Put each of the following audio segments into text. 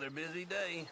Another busy day.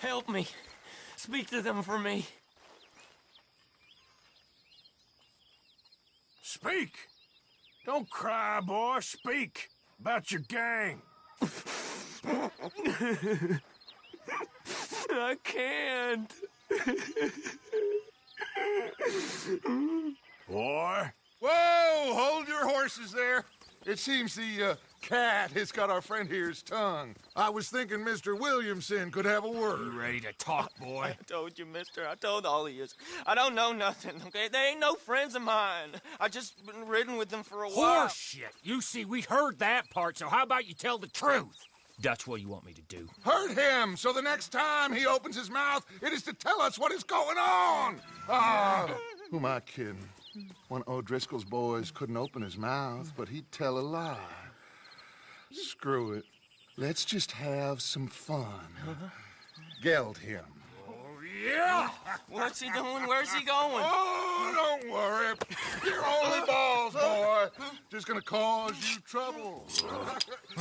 Help me. Speak to them for me. Speak! Don't cry, boy. Speak about your gang. I can't. Boy. Whoa! Hold your horses there. It seems the cat has got our friend here's tongue. I was thinking Mr. Williamson could have a word. You ready to talk, boy? I told you, mister. I told all of you. I don't know nothing, okay? They ain't no friends of mine. I just been ridden with them for a while. Horse shit. You see, we heard that part, so how about you tell the truth? That's what you want me to do. Hurt him, so the next time he opens his mouth, it is to tell us what is going on. Ah, who am I kidding? One of O'Driscoll's boys couldn't open his mouth, but he'd tell a lie. Screw it. Let's just have some fun. Geld him. Yeah! What's he doing? Where's he going? Oh, don't worry. You're only balls, boy. Just gonna cause you trouble.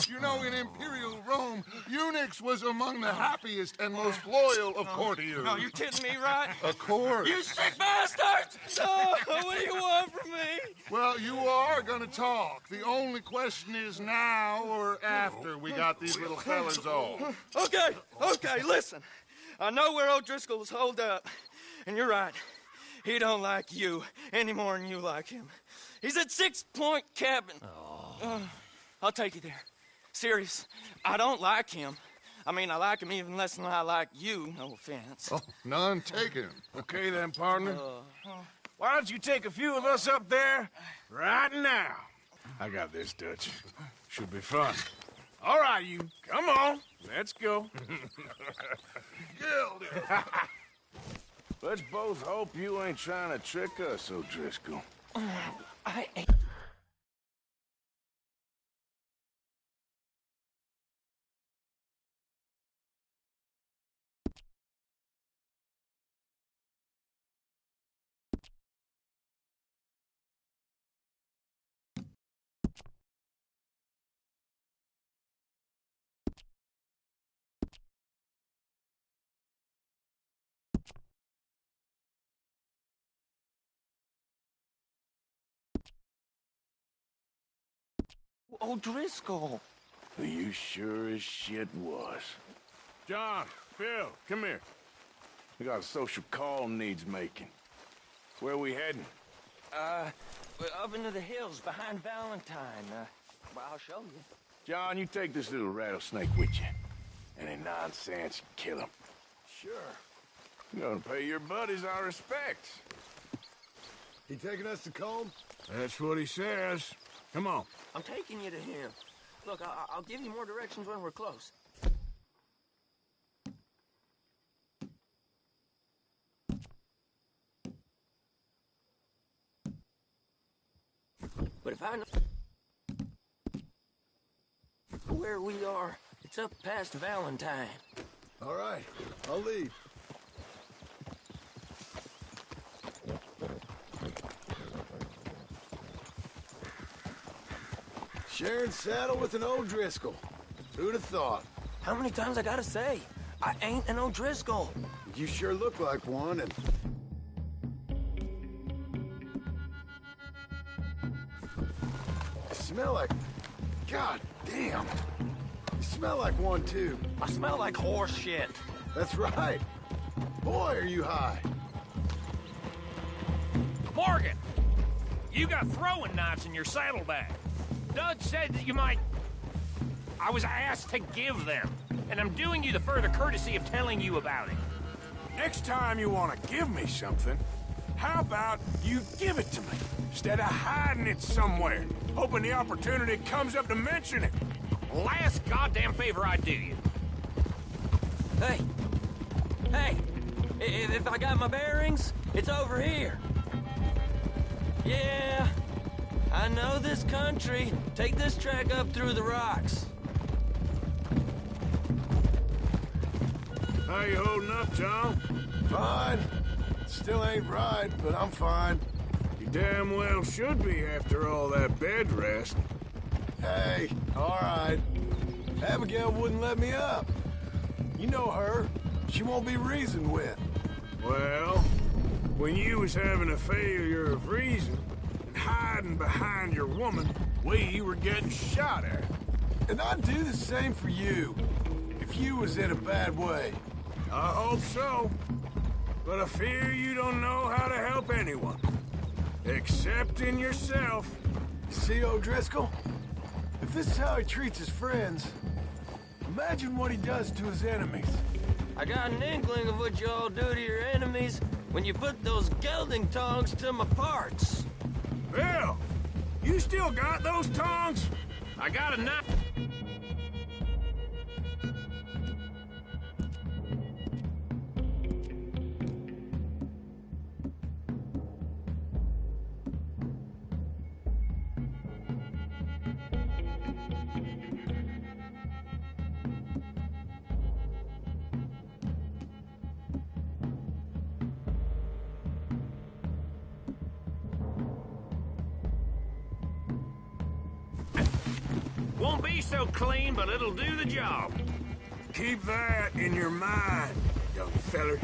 You know, in Imperial Rome, eunuchs was among the happiest and most loyal of courtiers. No, you kidding me, right? Of course. You sick bastard! No, what do you want from me? Well, you are gonna talk. The only question is now or after we got these little fellas off. Okay, listen. I know where O'Driscoll is holed up, and you're right. He don't like you any more than you like him. He's at 6 Point Cabin. I'll take you there. Serious, I don't like him. I mean, I like him even less than I like you, no offense. Oh, none taken. Okay then, partner. Why don't you take a few of us up there right now? I got this, Dutch. Should be fun. All right, you. Come on. Let's go. Let's both hope you ain't trying to trick us, O'Driscoll. I ain't. O'Driscoll. You sure as shit was. John, Phil, come here. We got a social call needs making. Where we heading? We're up into the hills behind Valentine. Well, I'll show you. John, you take this little rattlesnake with you. Any nonsense, kill him. Sure. You're gonna pay your buddies our respects. He taking us to Combe? That's what he says. Come on. I'm taking you to him. Look, I'll give you more directions when we're close. But if I know where we are, it's up past Valentine. All right, I'll leave. Sharing saddle with an O'Driscoll. Who'd have thought? How many times I gotta say? I ain't an O'Driscoll. You sure look like one, and... You smell like... God damn. You smell like one, too. I smell like horse shit. That's right. Boy, are you high. Morgan! You got throwing knives in your saddlebag. Dud said that you might... I was asked to give them, and I'm doing you the further courtesy of telling you about it. Next time you want to give me something, how about you give it to me, instead of hiding it somewhere, hoping the opportunity comes up to mention it? Last goddamn favor I do you. Hey! Hey! If I got my bearings, it's over here. Yeah, I know this country. Take this track up through the rocks. How you holding up, John? Fine. Still ain't right, but I'm fine. You damn well should be after all that bed rest. Hey, all right. Abigail wouldn't let me up. You know her. She won't be reasoned with. Well, when you was having a failure of reason and hiding behind your woman, we were getting shot at. And I'd do the same for you, if you was in a bad way. I hope so. But I fear you don't know how to help anyone. Except in yourself. See, O'Driscoll? If this is how he treats his friends, imagine what he does to his enemies. I got an inkling of what you all do to your enemies when you put those gelding tongs to my parts. Bill, you still got those tongs? I got a knife. Won't be so clean, but it'll do the job. Keep that in your mind, young feller.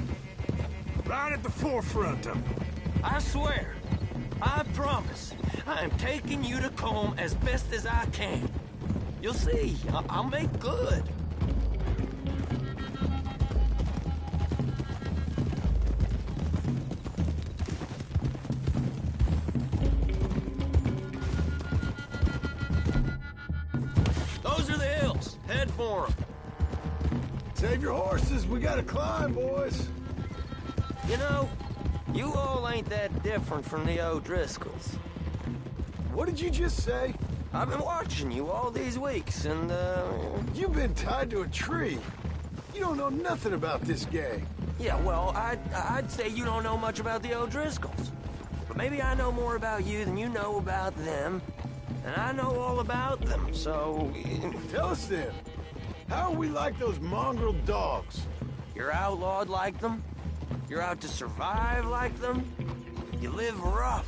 Right at the forefront of it. I swear, I promise, I'm taking you to comb as best as I can. You'll see, I'll make good. Those are the hills. Head for them. Save your horses. We gotta climb, boys. You know, you all ain't that different from the O'Driscolls. What did you just say? I've been watching you all these weeks, and, You've been tied to a tree. You don't know nothing about this gang. yeah, well, I'd say you don't know much about the O'Driscolls. But maybe I know more about you than you know about them. And I know all about them, so... Tell us then. How are we like those mongrel dogs? You're outlawed like them? You're out to survive like them? You live rough.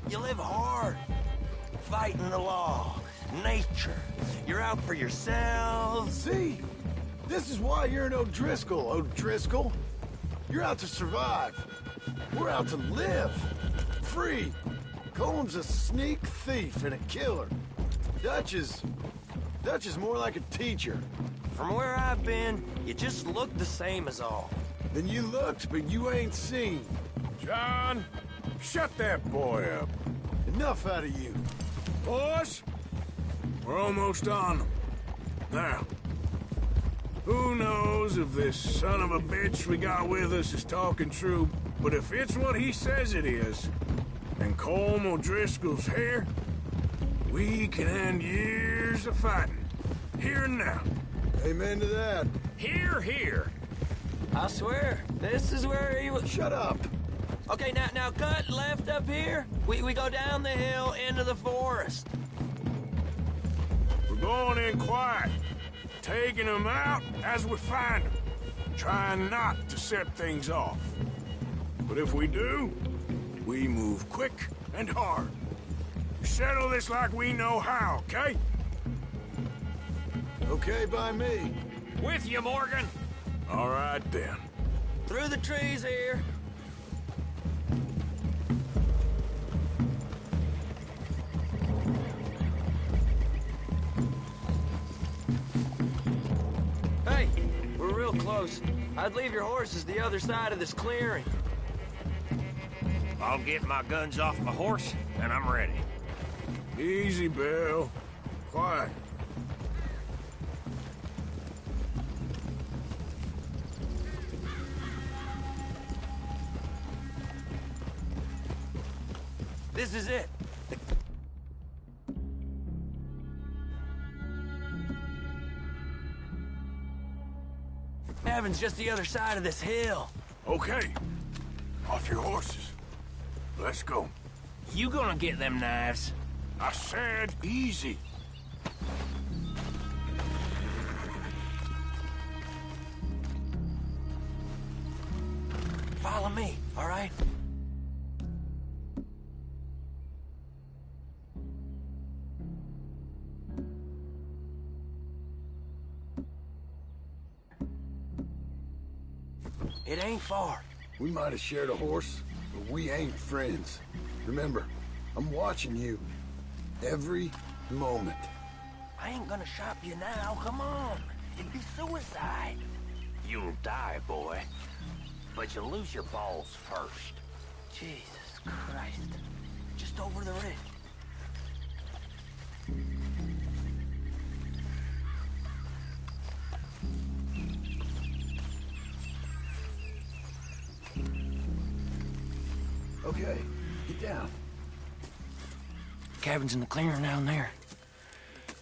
You live hard. Fighting the law. Nature. You're out for yourselves. See? This is why you're an O'Driscoll, O'Driscoll. You're out to survive. We're out to live. Free. Cole's a sneak thief and a killer. Dutch is more like a teacher. From where I've been, you just look the same as all. Then you looked, but you ain't seen. John, shut that boy up. Enough out of you. Boys, we're almost on them. Now, who knows if this son of a bitch we got with us is talking true, but if it's what he says it is, and Colm O'Driscoll's here, we can end years of fighting. Here and now. Amen to that. Here, here. I swear, this is where he was... Shut up. Okay, now cut left up here. We go down the hill into the forest. We're going in quiet, taking them out as we find them, trying not to set things off. But if we do, we move quick and hard. We settle this like we know how, okay? Okay by me. With you, Morgan. All right, then. Through the trees here. Hey, we're real close. I'd leave your horses the other side of this clearing. I'll get my guns off my horse, and I'm ready. Easy, Bill. Quiet. This is it. The cabin's just the other side of this hill. Okay. Off your horses. Let's go. You gonna get them knives? I said easy. Follow me, all right? It ain't far. We might have shared a horse, but we ain't friends. Remember, I'm watching you. Every moment. I ain't gonna shop you now, come on. It'd be suicide. You'll die, boy. But you'll lose your balls first. Jesus Christ. Just over the ridge. Okay, get down. Cabin's in the clearing down there.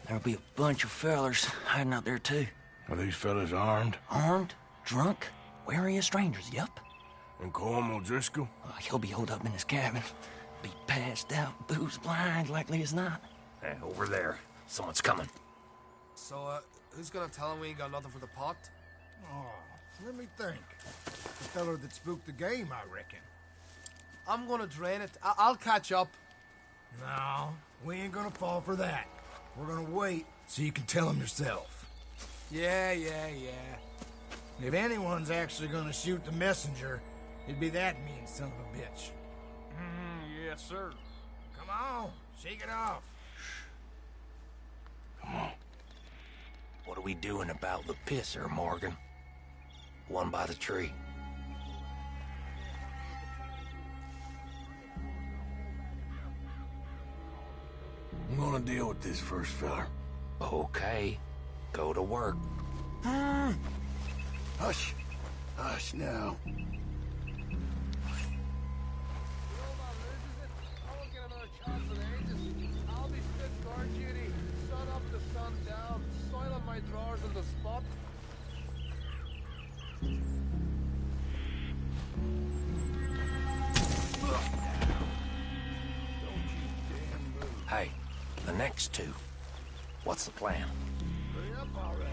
There'll be a bunch of fellers hiding out there, too. Are these fellas armed? Armed, drunk, wary of strangers, yup. And Colm O'Driscoll? He'll be holed up in his cabin. Be passed out, booze blind, likely as not. Hey, over there. Someone's coming. So, who's gonna tell him we ain't got nothing for the pot? Oh, let me think. The feller that spooked the game, I reckon. I'm gonna drain it. I'll catch up. No, we ain't gonna fall for that. We're gonna wait so you can tell him yourself. Yeah. If anyone's actually gonna shoot the messenger, it'd be that mean son of a bitch. Yes, sir. Come on, shake it off. Come on. What are we doing about the pisser, Morgan? One by the tree. I'm gonna deal with this first feller. Okay, go to work. Hush. Hush now. I'll be fit guard duty. Sun up to sun down. Soiling my drawers on the spot. Hey, the next two. What's the plan? Hurry up already.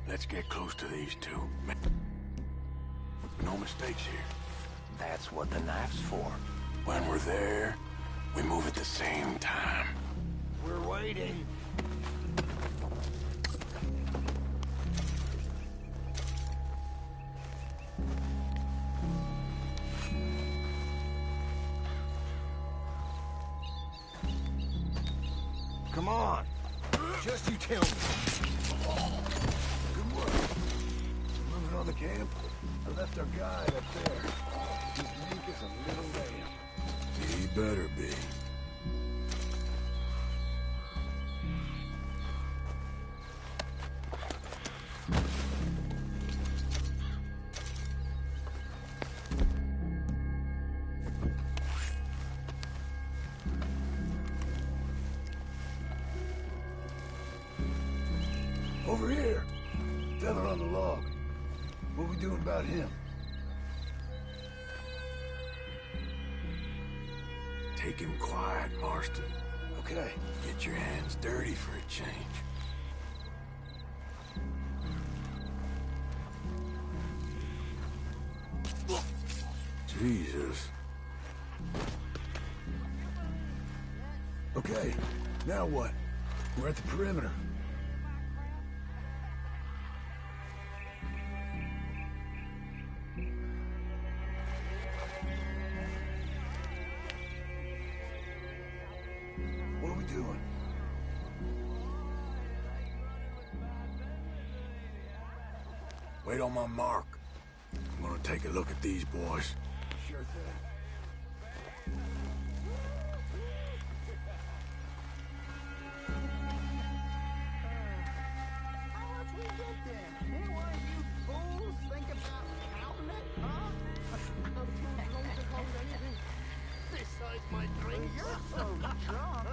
Let's get close to these two. No mistakes here. That's what the knife's for. When we're there, we move at the same time. We're waiting. Come on. Just you tell me. Good work. Moving on the camp. I left our guide up there. He's meek as a little lamb. He better be. Over here. Feather on the log. What we doing about him? Take him quiet, Marston. Okay. Get your hands dirty for a change. Jesus. Okay. Now what? We're at the perimeter. What are we doing? Wait on my mark. I'm gonna take a look at these boys. Sure thing. Besides my drink, you're so drunk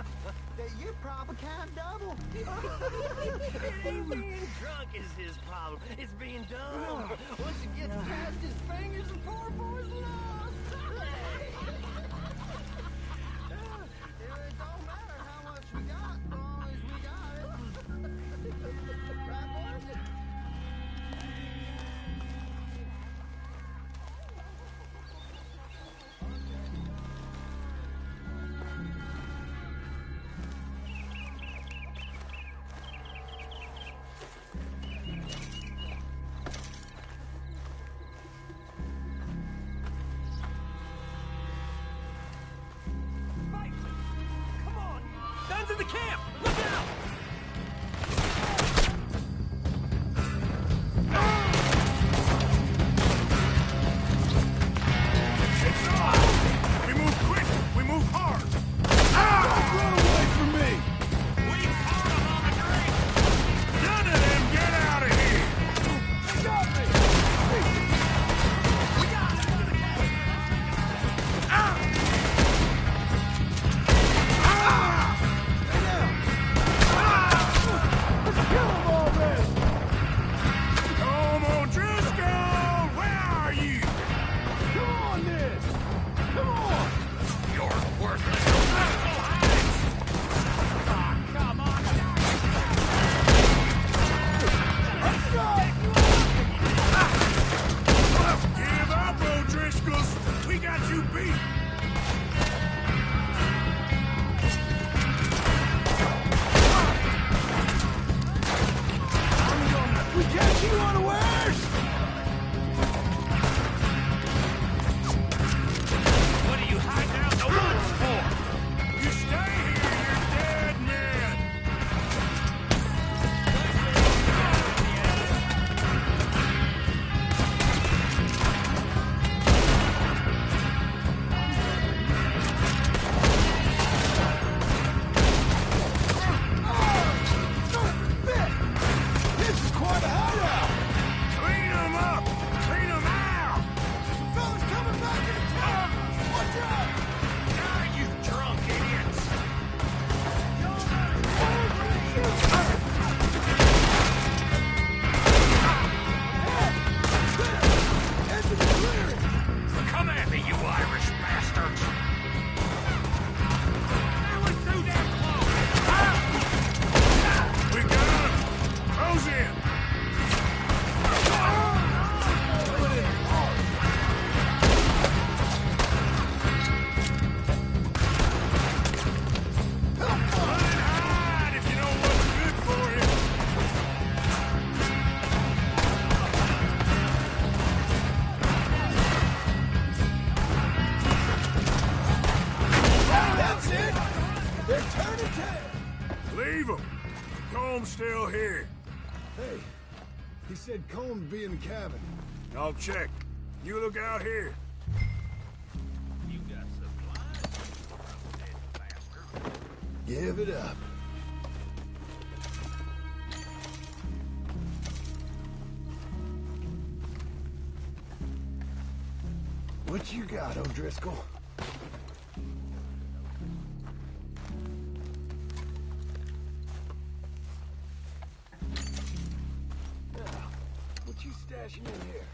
that you probably can't double. It ain't being drunk is his problem. It's being dumb. Once it gets past his fingers, the poor boy's lost. It don't matter how much we got, as long as we got it. Right, boys? Guns in the camp! Look out! It's on! We move quick! We move hard! Run away from me! We caught him on the drink! None of them get out of here! They got me! We got him! Kill them already! Come on, Driscoll! Where are you? Come on, this! Come on! You're worthless! Oh, come on! Let's go! Give up, O'Driscolls! We got you beat! We catch you unawares! What are you hiding out in the woods for? You stay here, you're dead men! This is quite a hideout! Clean them up! Clean them out! Fellas coming back into town! Watch out! Ah, you drunk idiots! Enter the clearing! Come at me, you Irish bastards! That was too damn close! We got him! Close in! Run and hide if you know what's good for you! That's it! They're turning tail! Leave them! Comb's still here. Hey, he said Colm would be in the cabin. I'll check. You look out here. You got supplies? Dead bastard. Give it up. What you got, O'Driscoll? Now, what you stashing in here?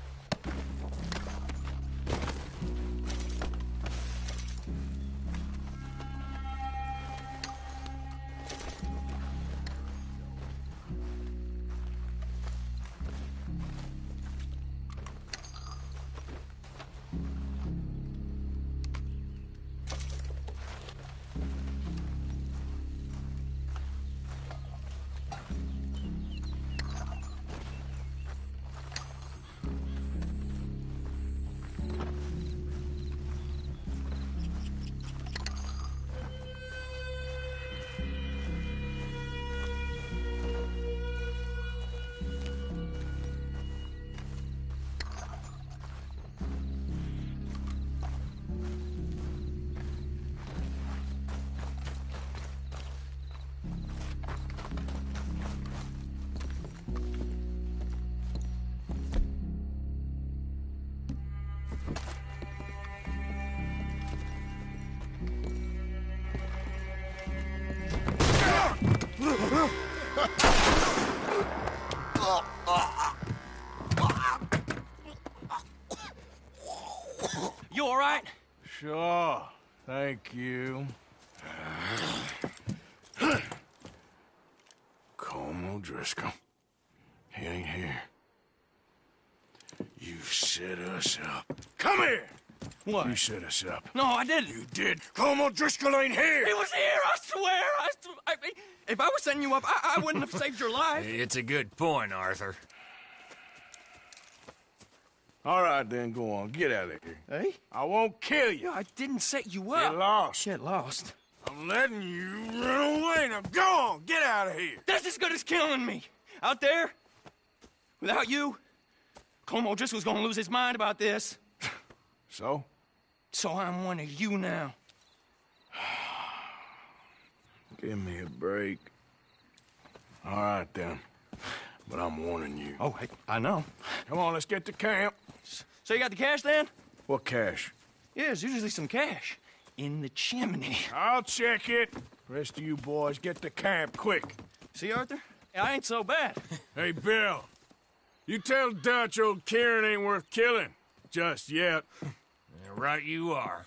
You all right? Sure. Thank you. Colm O'Driscoll. He ain't here. You set us up. Come here! What? You set us up. No, I didn't. You did. Colm O'Driscoll ain't here! He was here, I swear! If I was setting you up, I wouldn't have saved your life. It's a good point, Arthur. All right, then, go on. Get out of here. Hey? I won't kill you. Yeah, I didn't set you up. Get lost. Get lost. I'm letting you run away. Now go on. Get out of here. That's as good as killing me. Out there, without you, Colm O'Driscoll's gonna lose his mind about this. So? So I'm one of you now. Give me a break. All right, then. But I'm warning you. Oh, hey, I know. Come on, let's get to camp. So you got the cash then? What cash? Yeah, there's usually some cash in the chimney. I'll check it. Rest of you boys, get to camp, quick. See, Arthur? I ain't so bad. Hey, Bill. You tell Dutch old Kieran ain't worth killing. Just yet. Yeah, right you are.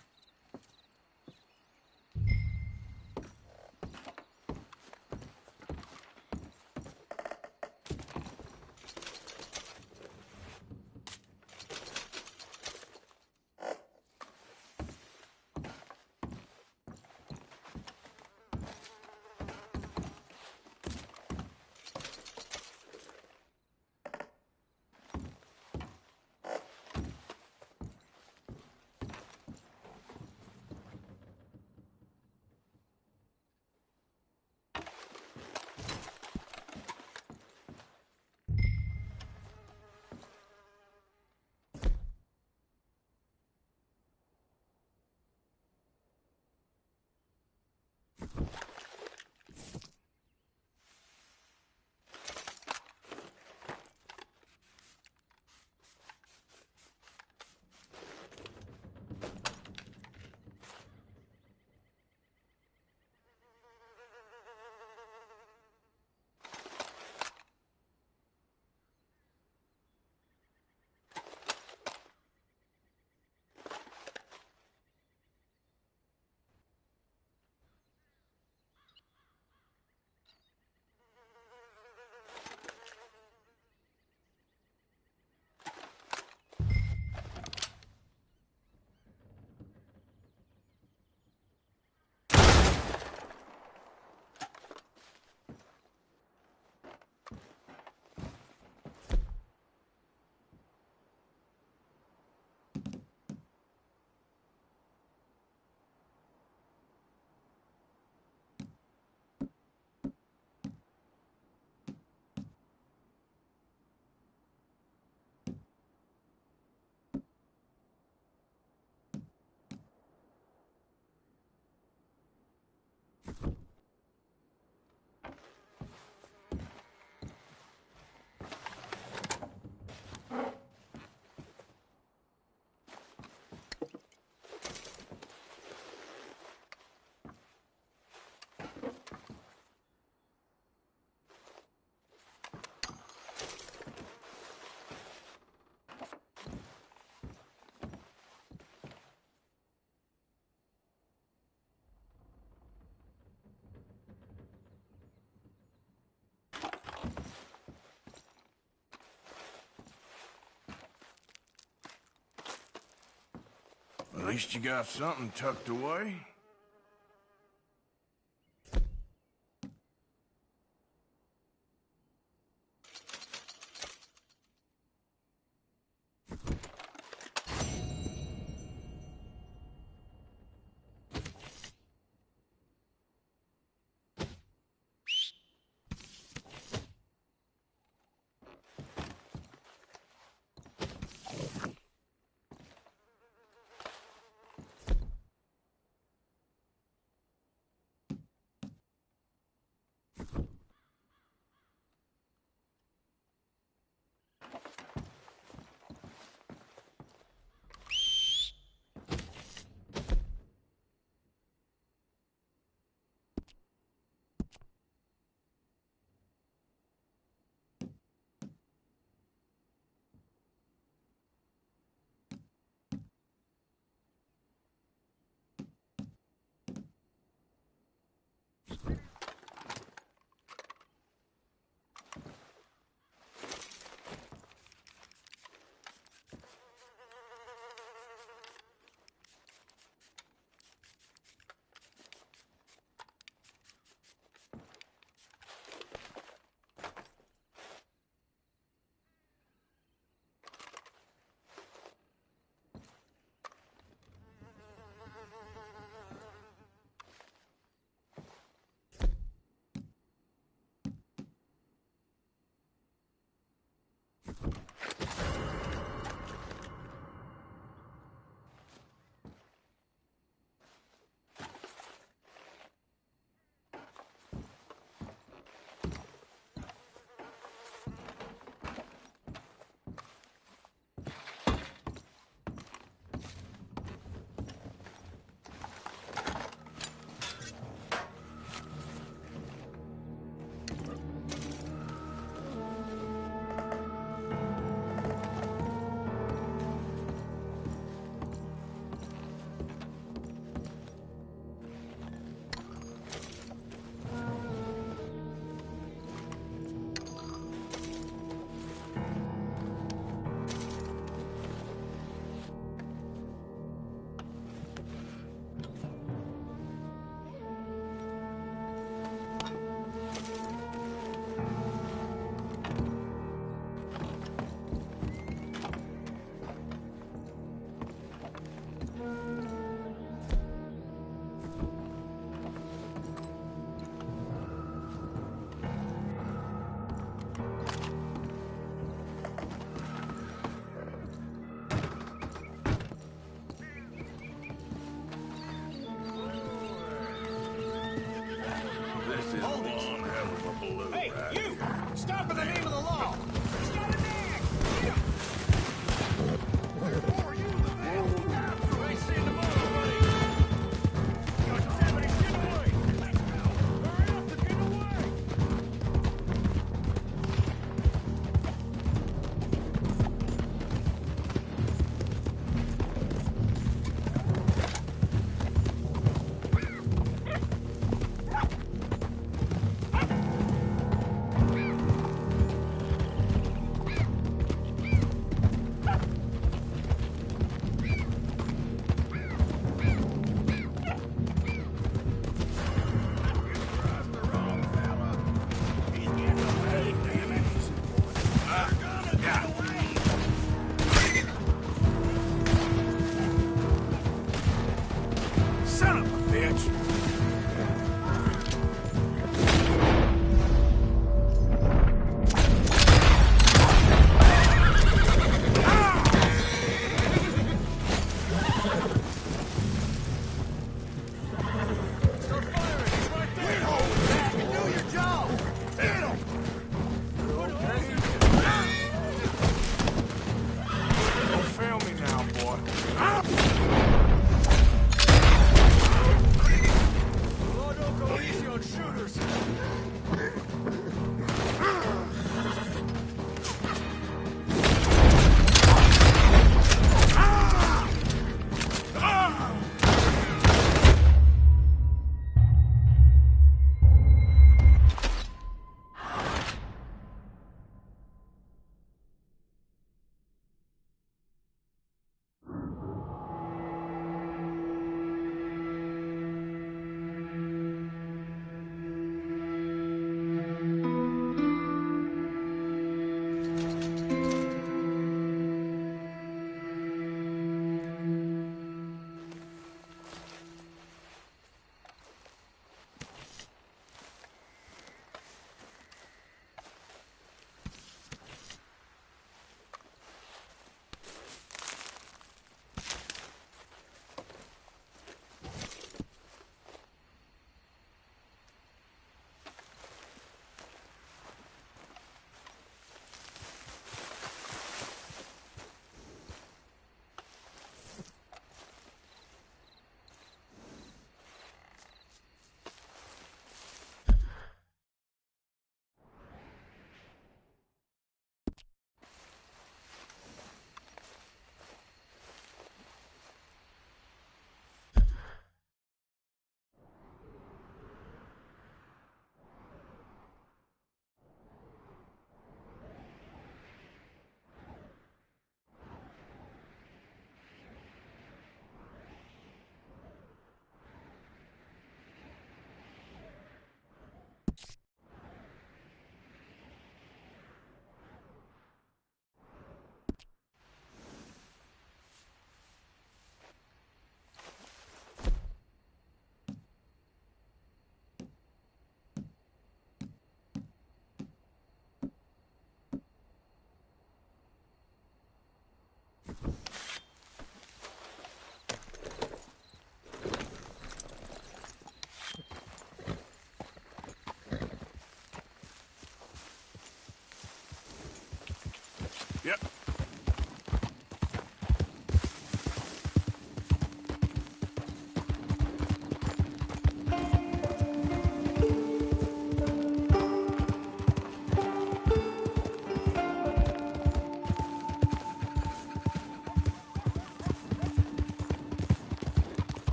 At least you got something tucked away.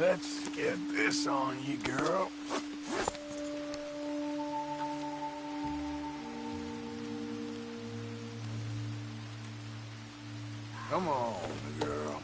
Let's get this on you, girl. Come on, girl.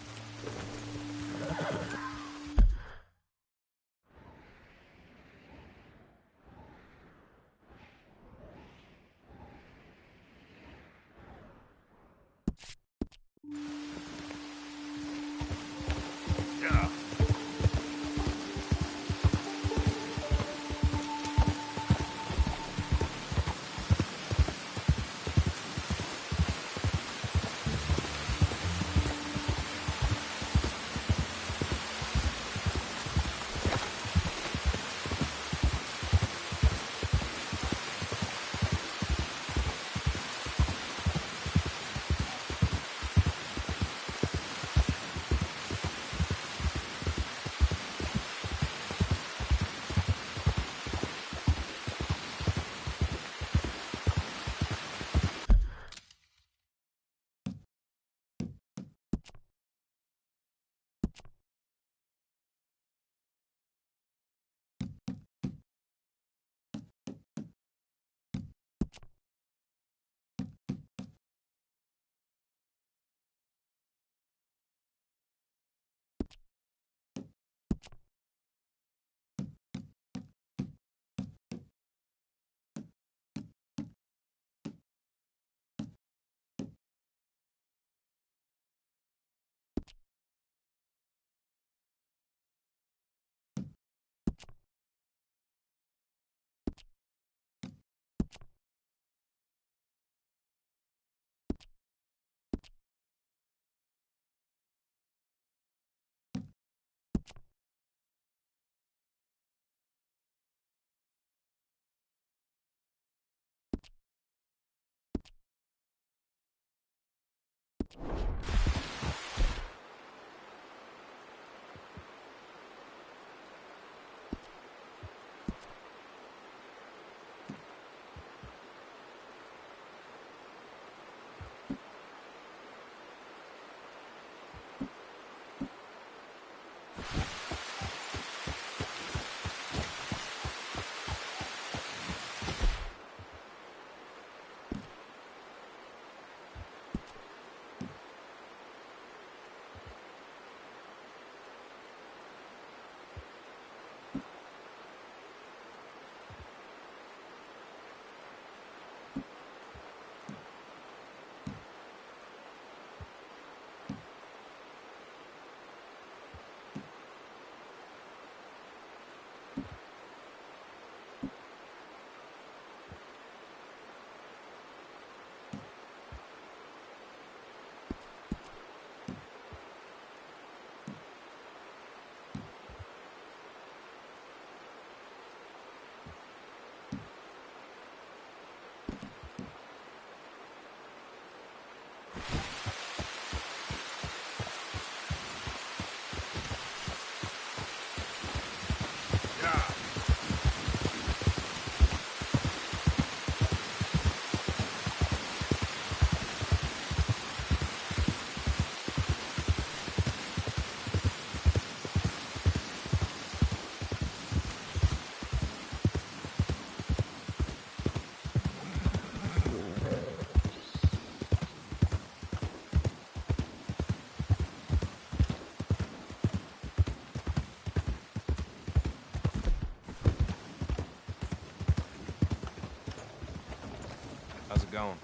How's it going?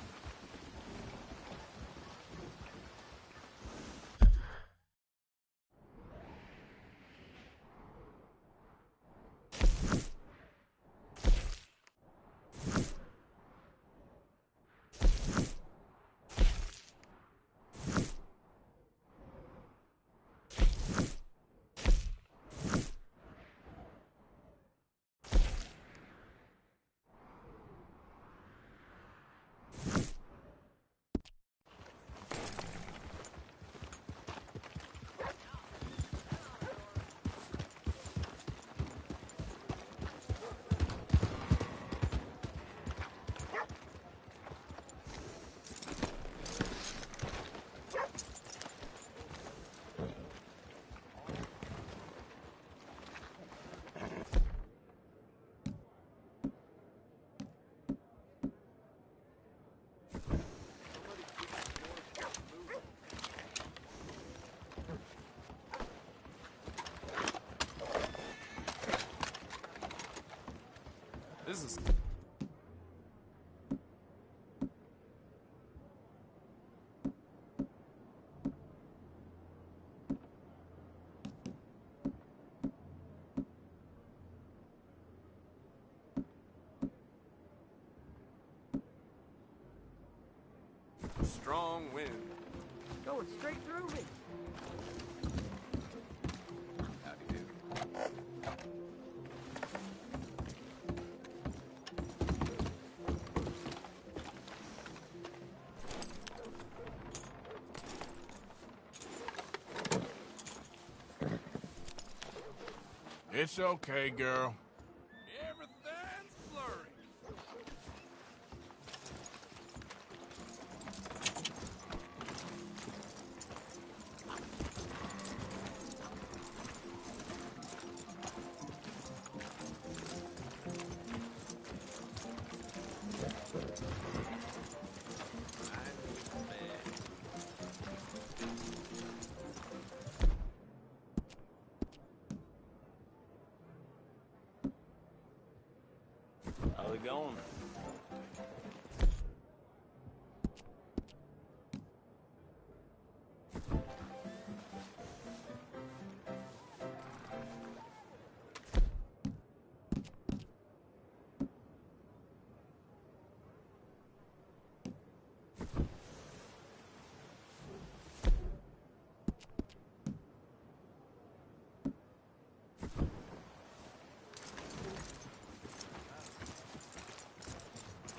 This is... Strong wind. Going straight through me. Howdy do. It's okay, girl. Everything's blurry. How's it going?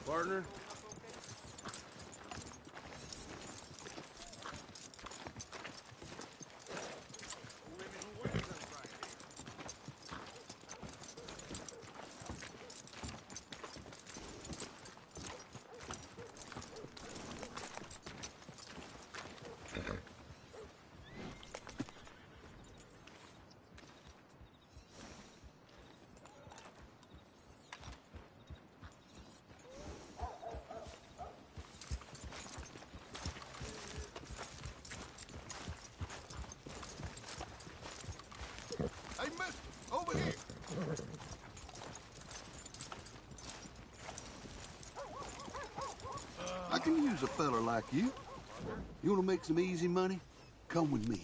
Partner? Hey, mister, over here. I can use a fella like you. You want to make some easy money? Come with me.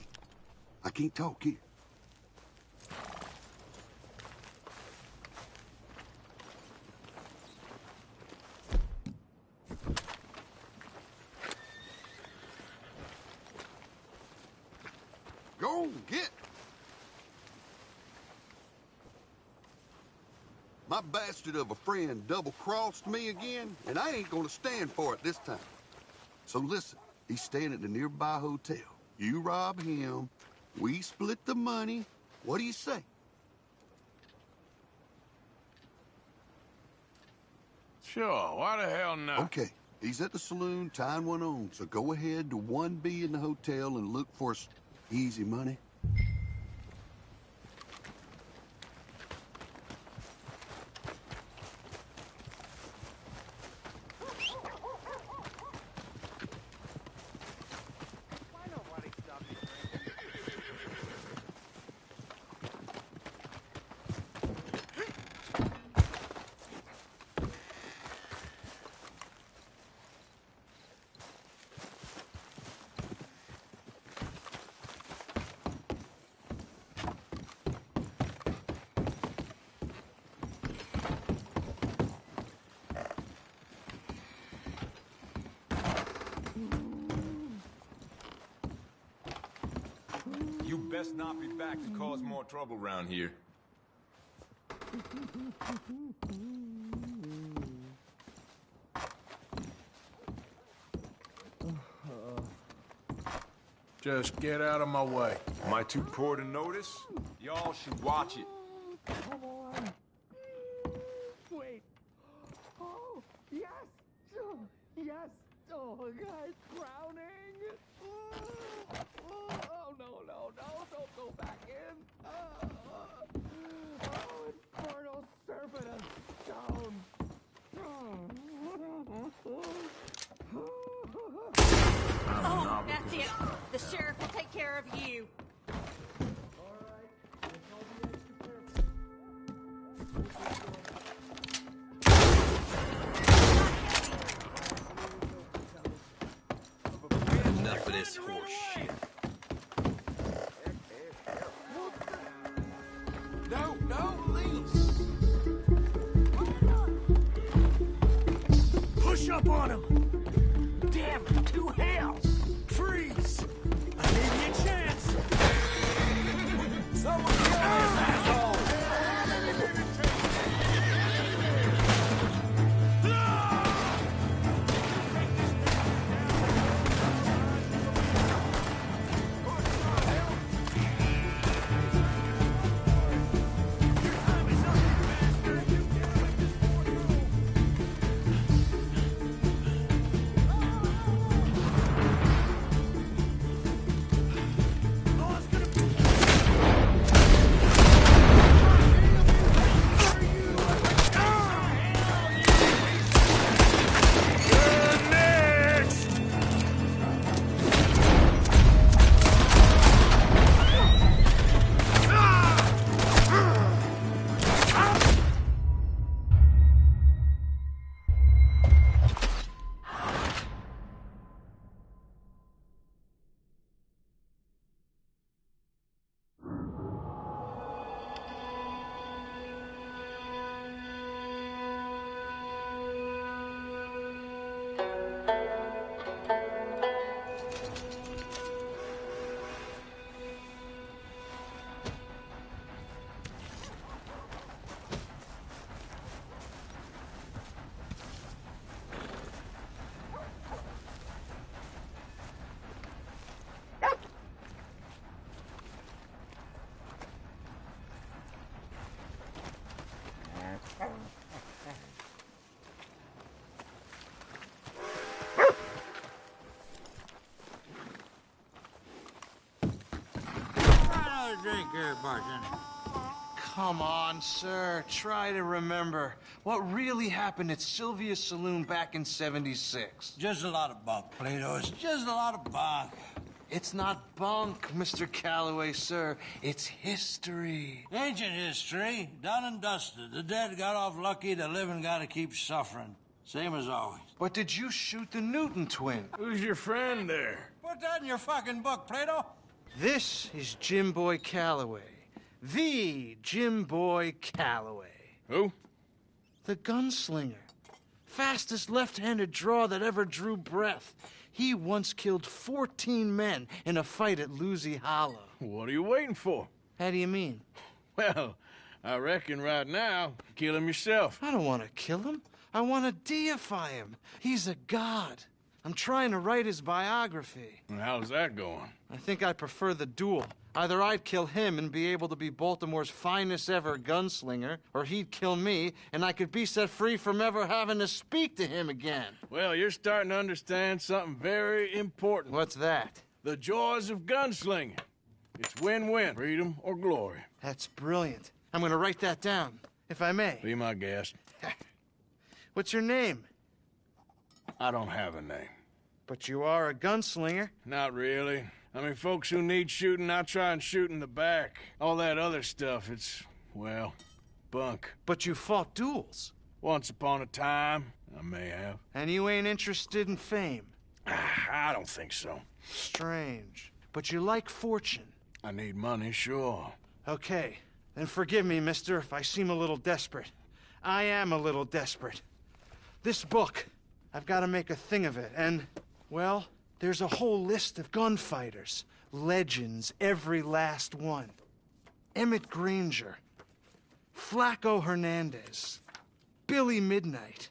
I can't talk here. Go on, get. My bastard of a friend double-crossed me again, and I ain't gonna stand for it this time. So listen, he's staying at the nearby hotel. You rob him, we split the money. What do you say? Sure, why the hell not? Okay, he's at the saloon tying one on, so go ahead to 1B in the hotel and look for us easy money. best not be back to cause more trouble around here. Just get out of my way. Am I too poor to notice? Y'all should watch it. Come on. Wait. Oh, yes. Oh, yes. Oh, guys, drowning. Oh, no. Don't go back in. Oh, infernal serpent of stone. Oh, that's it. The sheriff will take care of you. Enough of this horse shit. No, please. Push up on him! Damn, to hell! Freeze! I gave you a chance! Someone kill this asshole! Drink here, bartender. Come on, sir. Try to remember what really happened at Sylvia's Saloon back in '76. Just a lot of bunk, Plato. It's just a lot of bunk. It's not bunk, Mr. Calloway, sir. It's history. Ancient history, done and dusted. The dead got off lucky, the living gotta keep suffering. Same as always. But did you shoot the Newton twin? Who's your friend there? Put that in your fucking book, Plato. This is Jim Boy Calloway. The Jim Boy Calloway. Who? The gunslinger. Fastest left-handed draw that ever drew breath. He once killed 14 men in a fight at Lucy Hollow. What are you waiting for? How do you mean? Well, I reckon right now, kill him yourself. I don't want to kill him. I want to deify him. He's a god. I'm trying to write his biography. And how's that going? I think I prefer the duel. Either I'd kill him and be able to be Baltimore's finest ever gunslinger, or he'd kill me and I could be set free from ever having to speak to him again. Well, you're starting to understand something very important. What's that? The joys of gunslinging. It's win-win, freedom or glory. That's brilliant. I'm gonna write that down, if I may. Be my guest. What's your name? I don't have a name. But you are a gunslinger. Not really. I mean, folks who need shooting, I try and shoot in the back. All that other stuff, it's, well, bunk. But you fought duels. Once upon a time, I may have. And you ain't interested in fame. I don't think so. Strange. But you like fortune. I need money, sure. Okay. Then forgive me, mister, if I seem a little desperate. I am a little desperate. This book, I've got to make a thing of it, and, well, there's a whole list of gunfighters. Legends, every last one. Emmett Granger, Flaco Hernandez, Billy Midnight,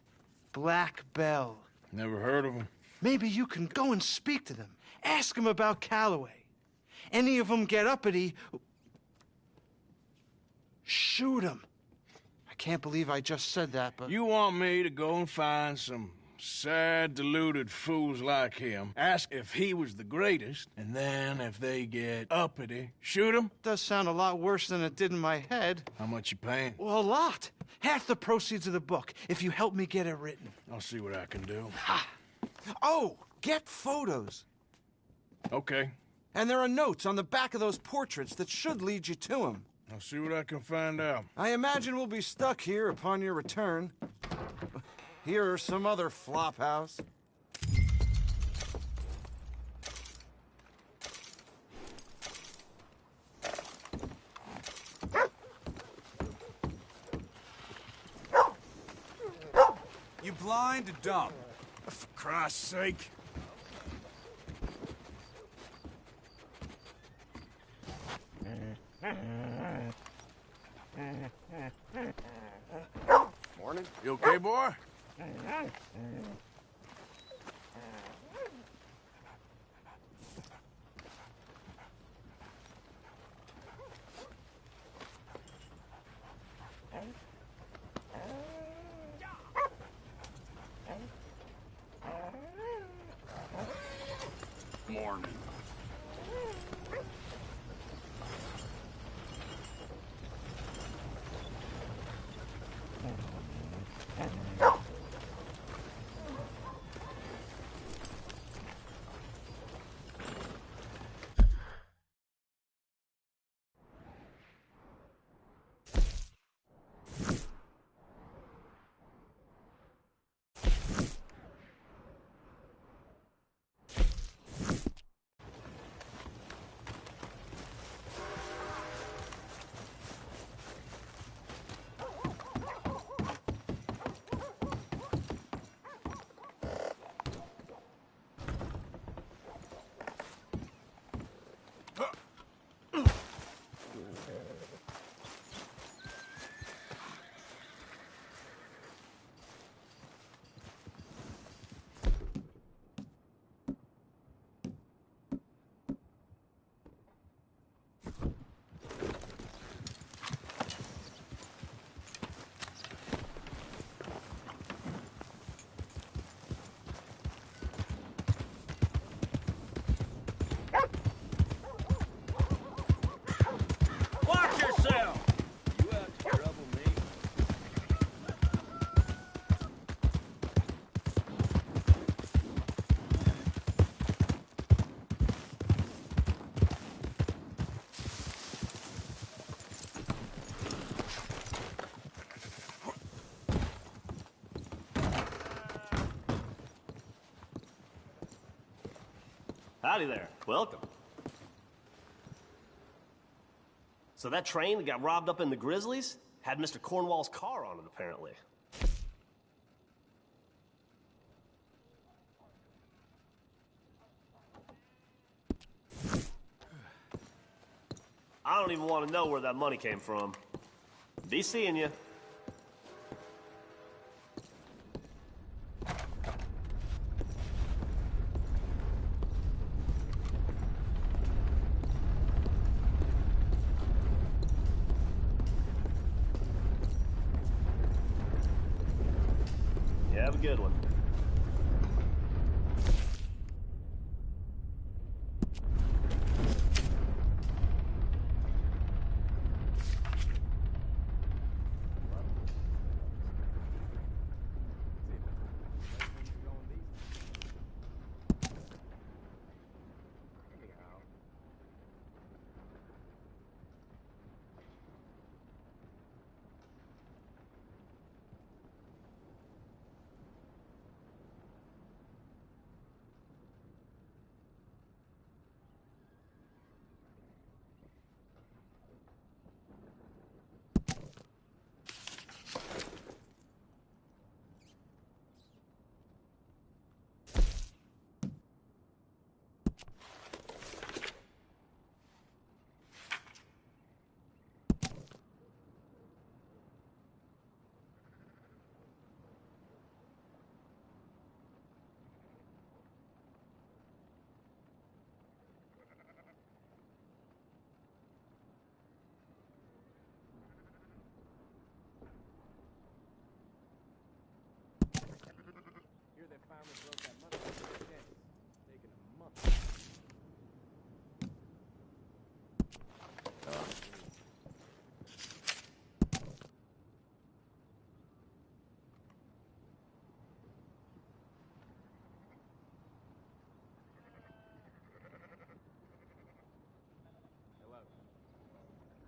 Black Bell. Never heard of him. Maybe you can go and speak to them. Ask them about Calloway. Any of them get uppity, shoot them. I can't believe I just said that, but... You want me to go and find some sad, deluded fools like him, ask if he was the greatest, and then if they get uppity, shoot him? Does sound a lot worse than it did in my head. How much you paying? Well, a lot. Half the proceeds of the book, if you help me get it written. I'll see what I can do. Ha! Oh, get photos. Okay. And there are notes on the back of those portraits that should lead you to him. I'll see what I can find out. I imagine we'll be stuck here upon your return. Here or some other flop house. You blind or dumb? For Christ's sake. Morning. You okay, boy? Morning. Watch yourself! You out to trouble me? Howdy there. Welcome. So that train that got robbed up in the Grizzlies had Mr. Cornwall's car on it, apparently. I don't even want to know where that money came from. Be seeing you. Have a good one.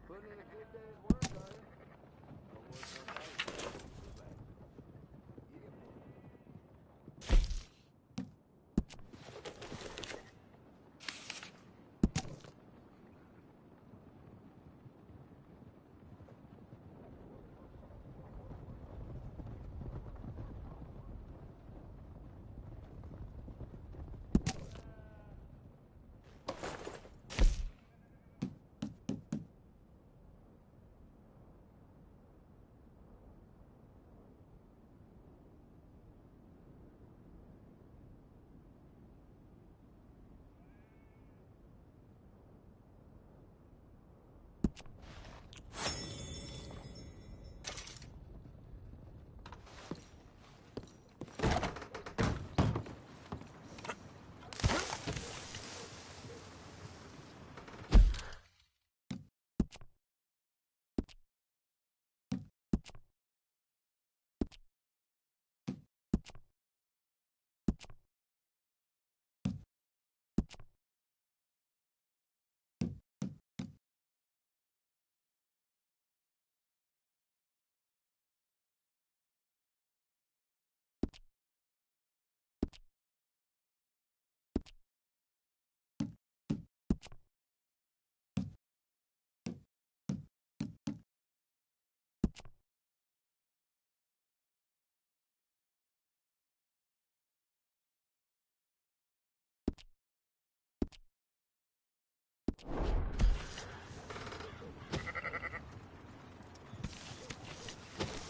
Putting in a good day's work, are you? No work, no pay.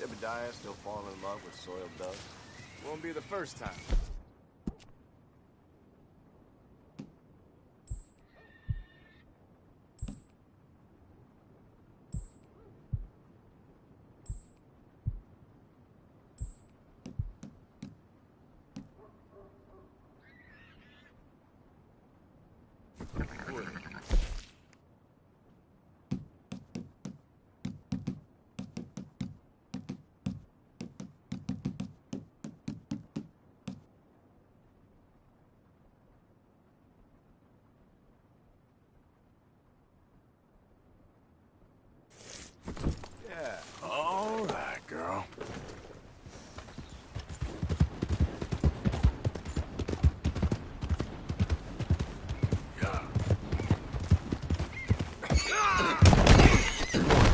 Jebediah still falling in love with soiled doves? Won't be the first time. Yeah. All right, girl.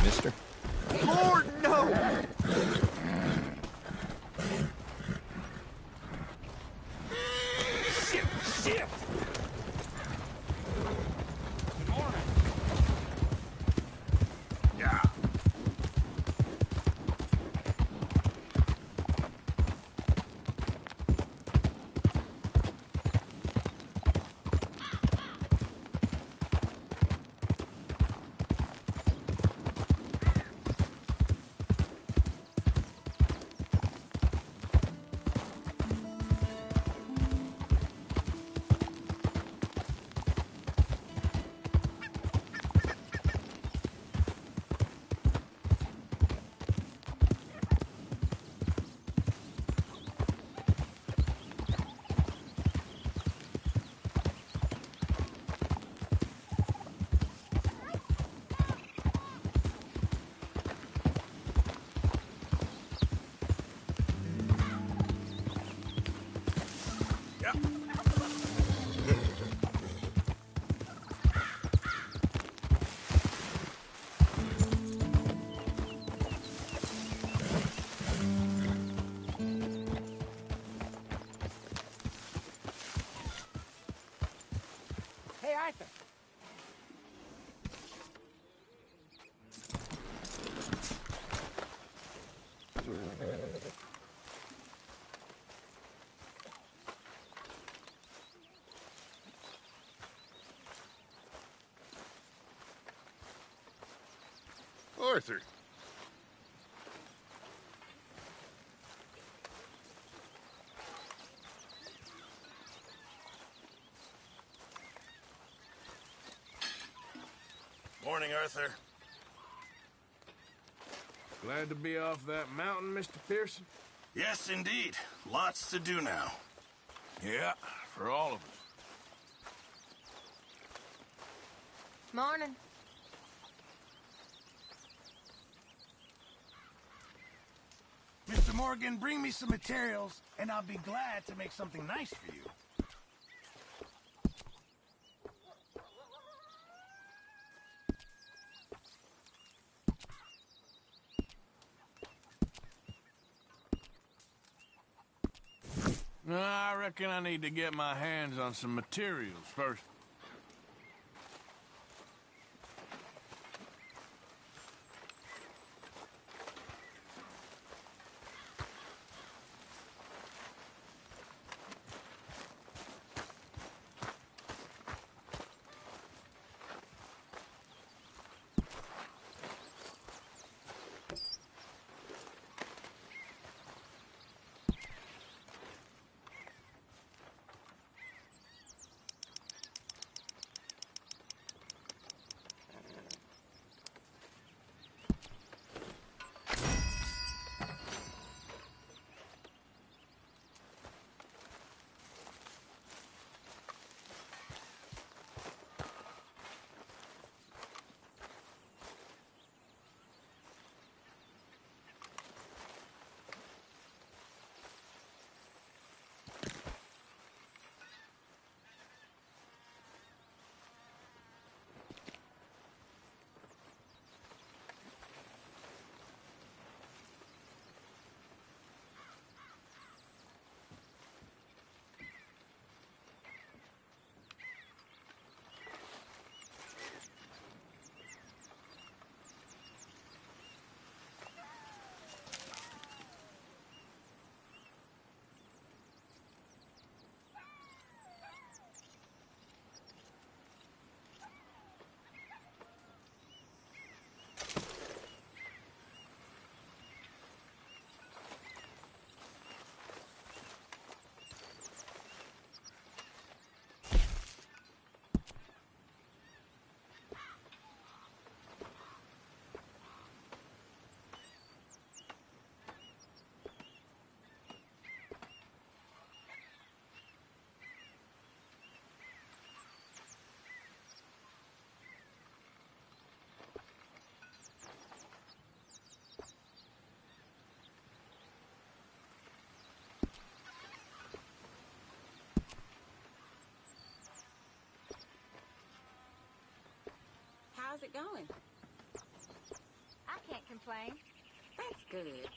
Mister. Lord, no! Shit! Shit! Good morning. Yeah. Hey, Arthur. Arthur. Morning, Arthur. Glad to be off that mountain, Mr. Pearson? Yes, indeed. Lots to do now. Yeah, for all of us. Morning. Mr. Morgan, bring me some materials, and I'll be glad to make something nice for you. I reckon I need to get my hands on some materials first. How's it going? I can't complain. That's good.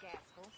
rascals.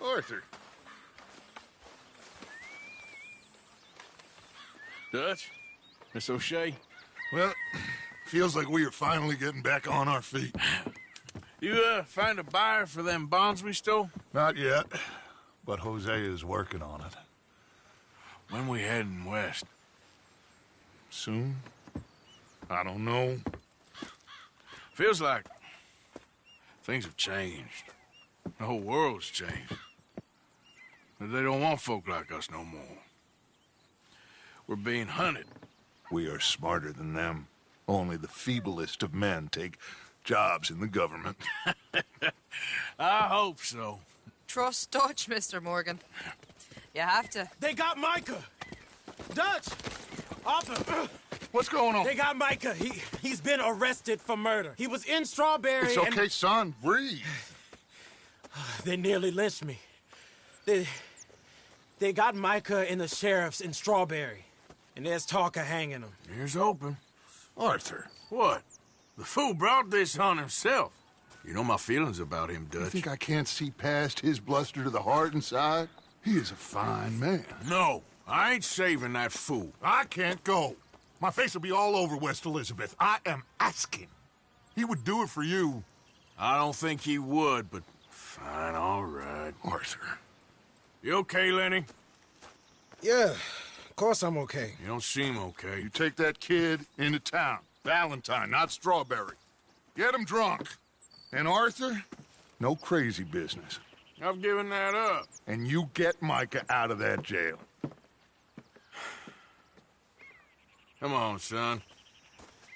Arthur. Dutch? Miss O'Shea? Well, feels like we are finally getting back on our feet. You, find a buyer for them bonds we stole? Not yet, but Jose is working on it. When we heading west? Soon? I don't know. Feels like things have changed. The whole world's changed. But they don't want folk like us no more. We're being hunted. We are smarter than them. Only the feeblest of men take jobs in the government. I hope so. Trust Dutch, Mr. Morgan. You have to. They got Micah! Dutch! Arthur! What's going on? They got Micah. He's been arrested for murder. He was in Strawberry. It's okay, son. Breathe. They nearly lynched me. They got Micah and the sheriffs in Strawberry. And there's talk of hanging him. Here's hoping. Arthur. What? The fool brought this on himself. You know my feelings about him, Dutch. You think I can't see past his bluster to the heart inside? He is a fine man. No, I ain't saving that fool. I can't go. My face will be all over West Elizabeth. I am asking. He would do it for you. I don't think he would, but fine, all right. Arthur. You okay, Lenny? Yeah, of course I'm okay. You don't seem okay. You take that kid into town. Valentine, not Strawberry. Get him drunk. And Arthur, no crazy business. I've given that up. And you get Micah out of that jail. Come on, son.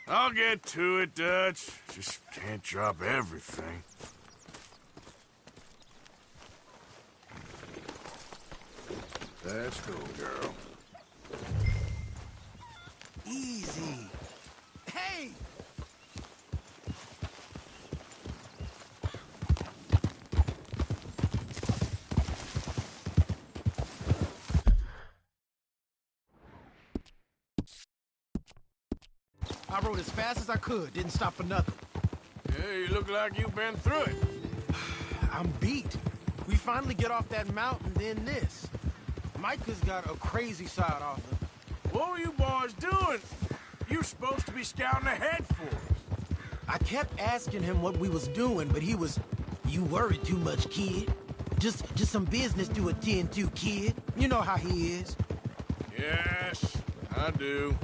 I'll get to it, Dutch. Just can't drop everything. That's cool, girl. Easy. Hey! I rode as fast as I could, didn't stop for nothing. Yeah, you look like you've been through it. I'm beat. We finally get off that mountain, then this. Micah's got a crazy side, Arthur. What were you boys doing? You're supposed to be scouting ahead for us. I kept asking him what we was doing, but he was... You worry too much, kid. Just some business to attend to, kid. You know how he is. Yes, I do.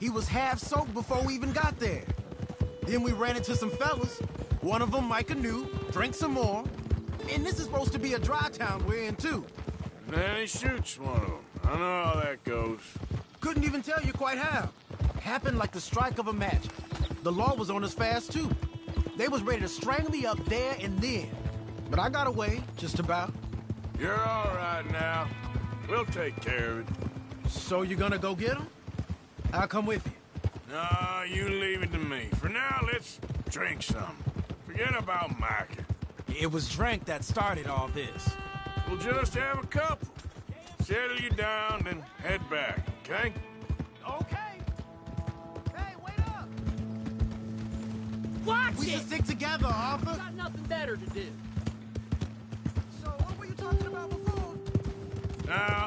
He was half soaked before we even got there. Then we ran into some fellas. One of them Micah knew, drank some more. And this is supposed to be a dry town we're in, too. And then he shoots one of them. I know how that goes. Couldn't even tell you quite how. Happened like the strike of a match. The law was on us fast, too. They was ready to strangle me up there and then. But I got away, just about. You're all right now. We'll take care of it. So you gonna go get him? I'll come with you. No, you leave it to me. For now, let's drink some. Forget about Micah. It was drink that started all this. We'll just have a couple. Settle you down, then head back, okay? Okay. Hey, wait up! Watch We it! should stick together, Arthur. Got nothing better to do. So what were you talking about before? Now,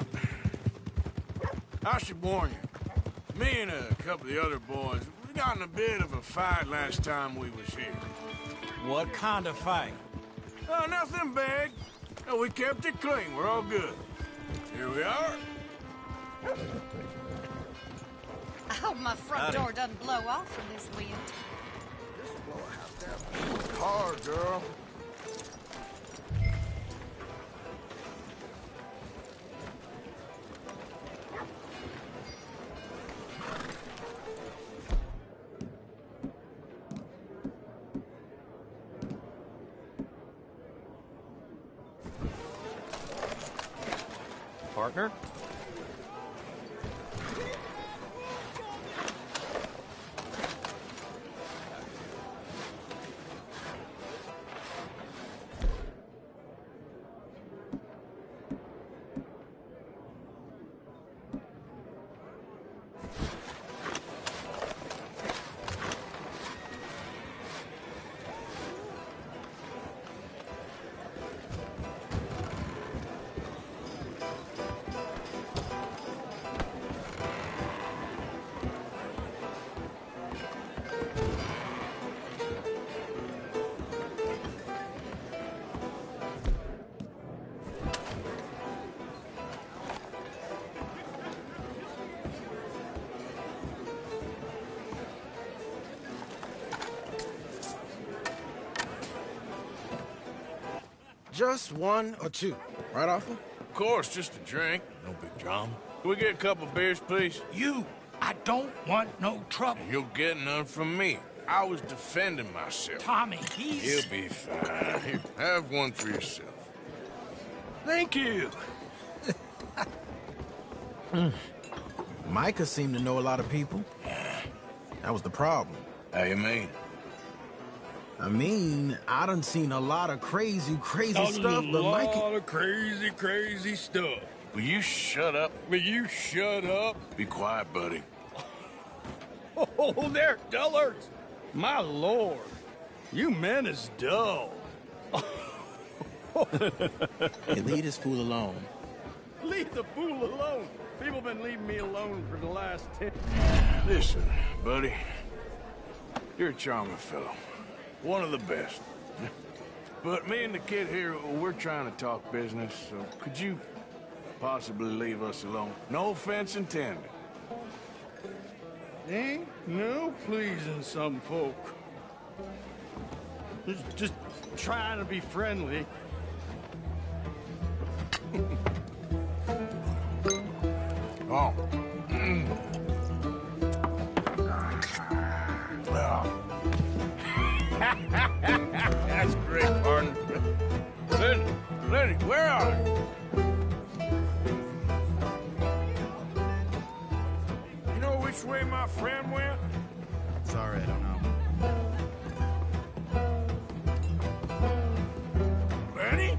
I should warn you. Me and a couple of the other boys, we got in a bit of a fight last time we was here. What kind of fight? Oh, nothing big. No, we kept it clean. We're all good. Here we are. I hope my front door doesn't blow off from this wind. Hard, girl. Partner? Just one or two, right, Arthur? Of course, just a drink. No big drama. Can we get a couple beers, please? I don't want no trouble. You'll get none from me. I was defending myself. Tommy, he's... He'll be fine. Here, have one for yourself. Thank you. Micah seemed to know a lot of people. That was the problem. How you mean? I mean, I done seen a lot of crazy stuff, but Micah... A lot of crazy stuff. Will you shut up? Will you shut up? Be quiet, buddy. Oh, they're dullards. My lord. You men is dull. Hey, leave this fool alone. Leave the fool alone. People been leaving me alone for the last 10... Listen, buddy. You're a charming fellow. One of the best. But me and the kid here, we're trying to talk business, so could you possibly leave us alone? No offense intended. Ain't no pleasing some folk. Just trying to be friendly. Oh. That's great, partner. Lenny, where are you? You know which way my friend went? Sorry, I don't know. Lenny?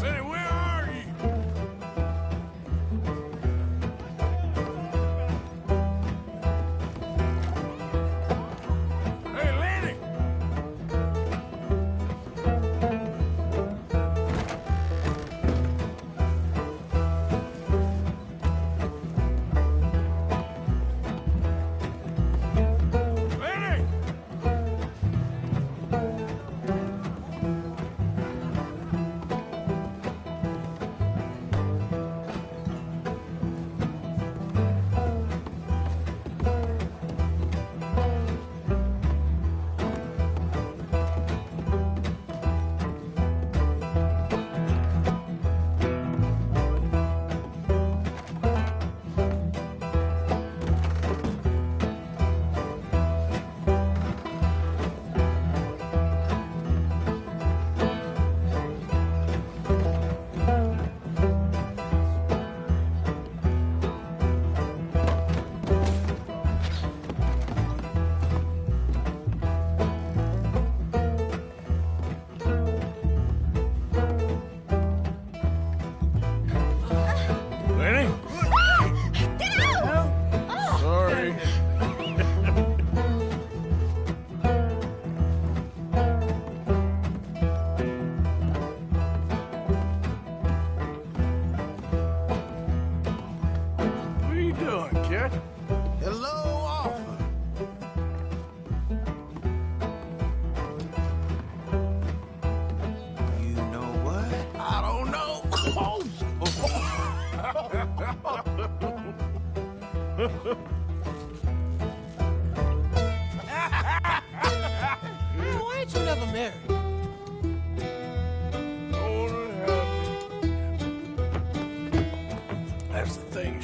Lenny, where are you? Hey, Lenny!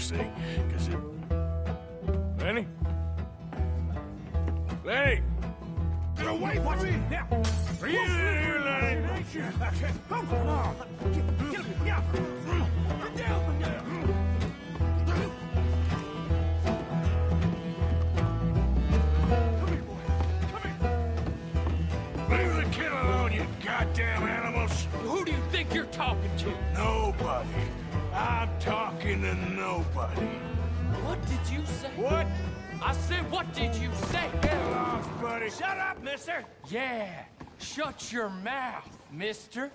sake, because it... Lenny? Lenny! Get away from me! Now! Are you in here, Lenny? Come on! Get him! Yeah! Get down! Leave the kid alone, you goddamn animals! Who do you think you're talking to? Nobody. I'm talking to nobody. What did you say? What? I said, what did you say? Get lost, buddy. Shut up, mister! Yeah, shut your mouth, mister.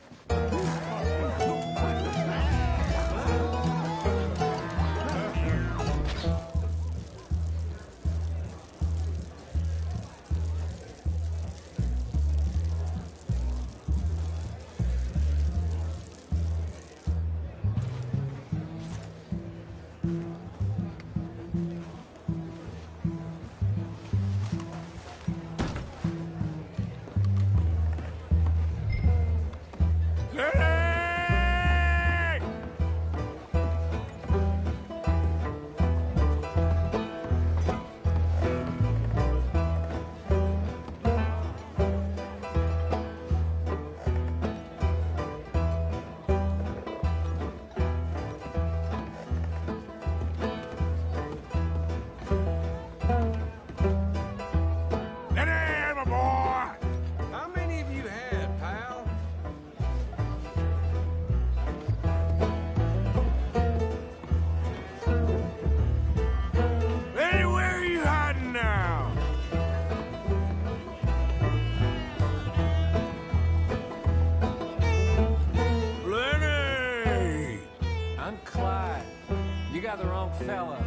Fella.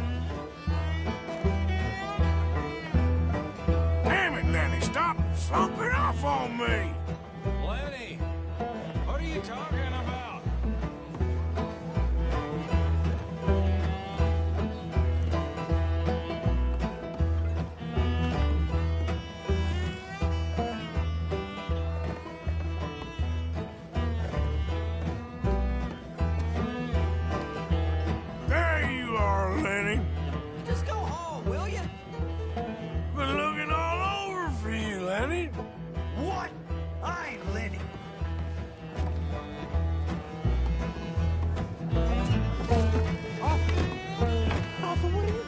Damn it, Lenny, stop slumping off on me! Lenny, what are you talking about? There you are, Lenny. Just go home, will you? Been looking all over for you, Lenny. What? I ain't Lenny. Arthur, what are you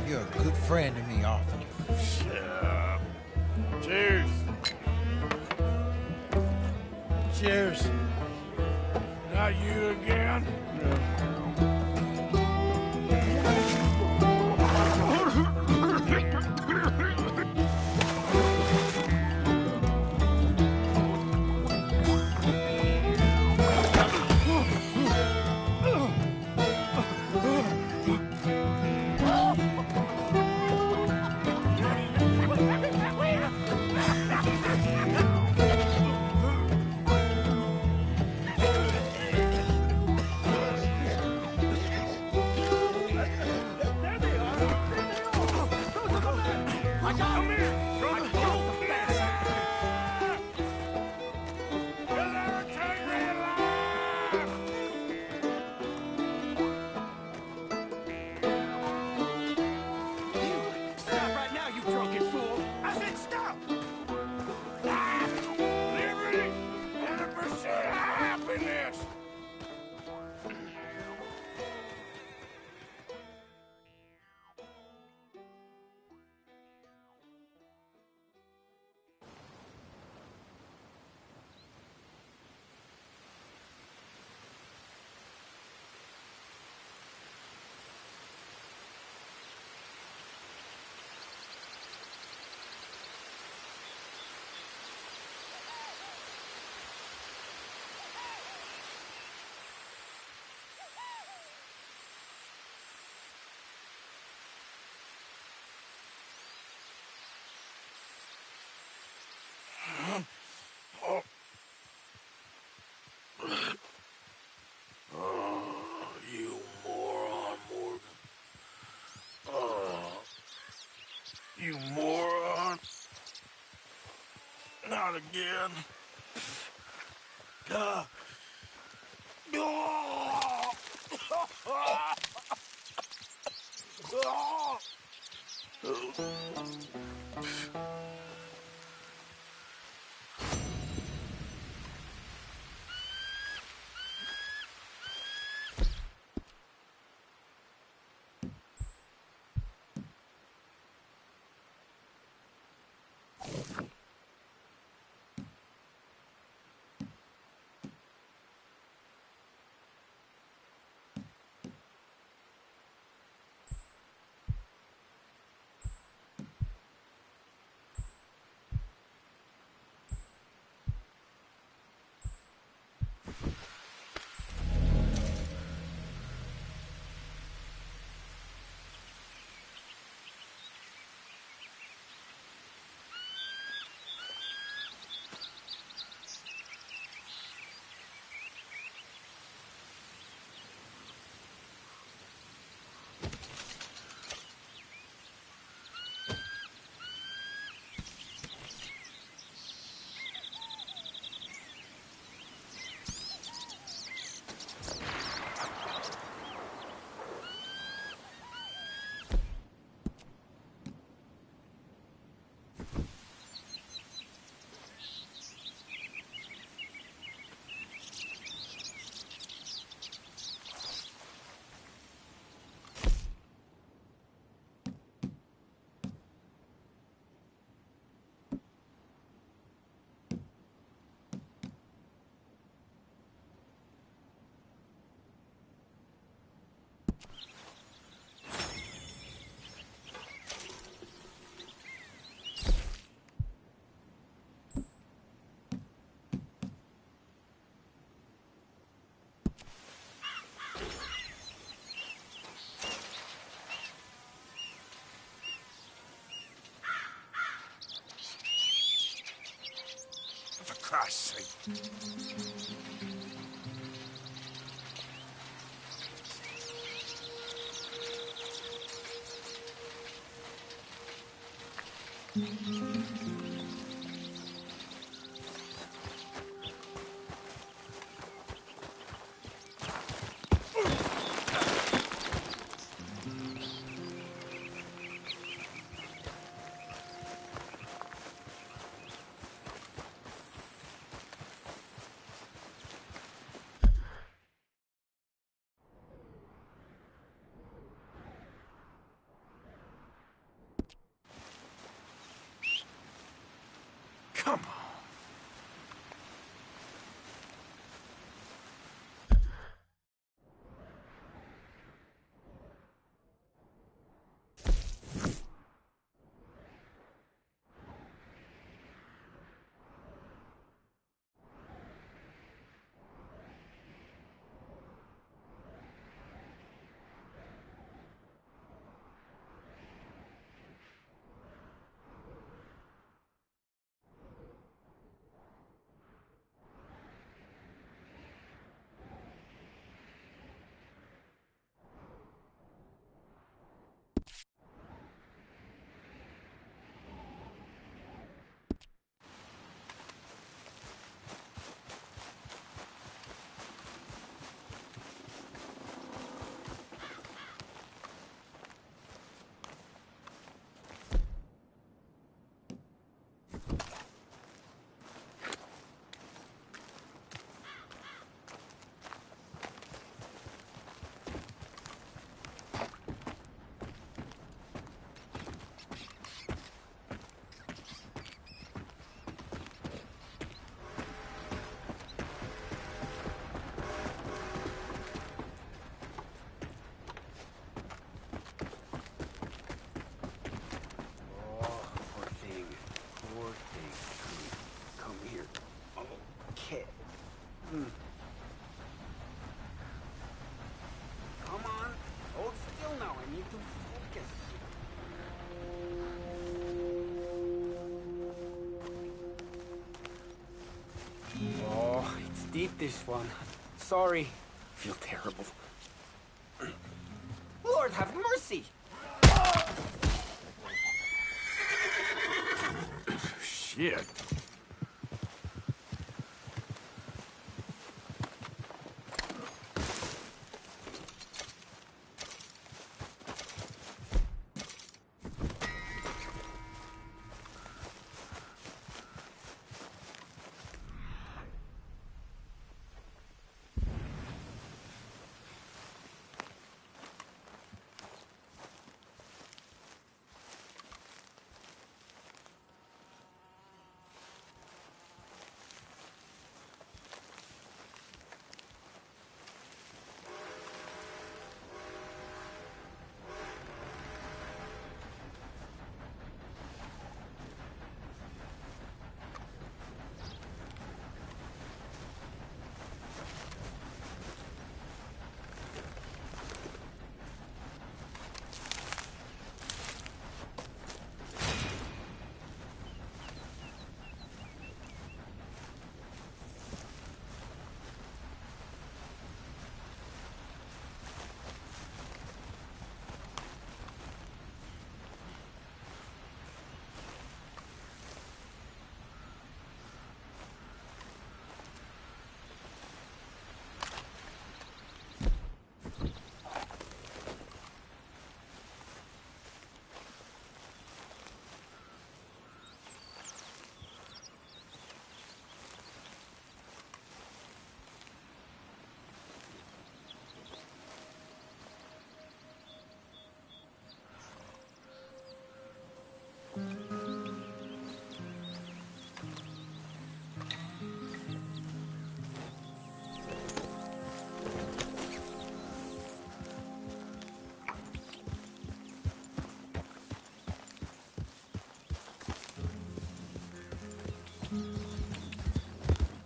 You're a good friend to me, Arthur. Shut up. Cheers. Cheers. Not you again? Not again. For Christ's sake. Come on. Deep, this one. Sorry. I feel terrible. Lord, have mercy! Shit.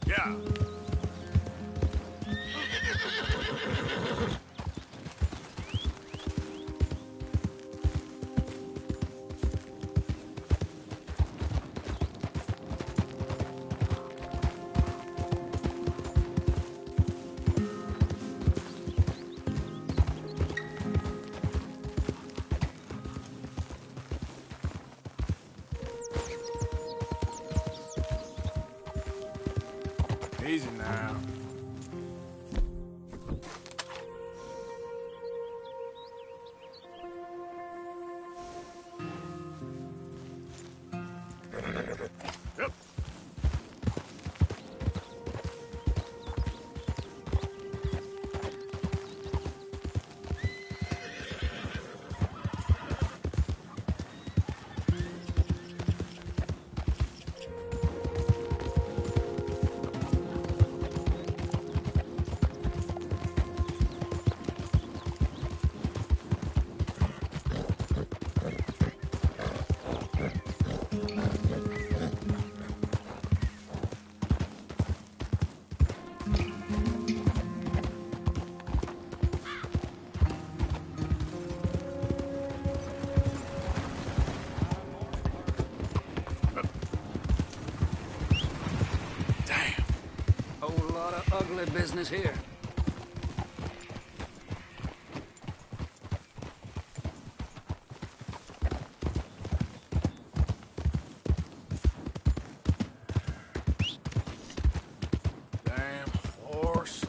Yeah. Easy now. Yep. Whole lot of ugly business here. Damn horse.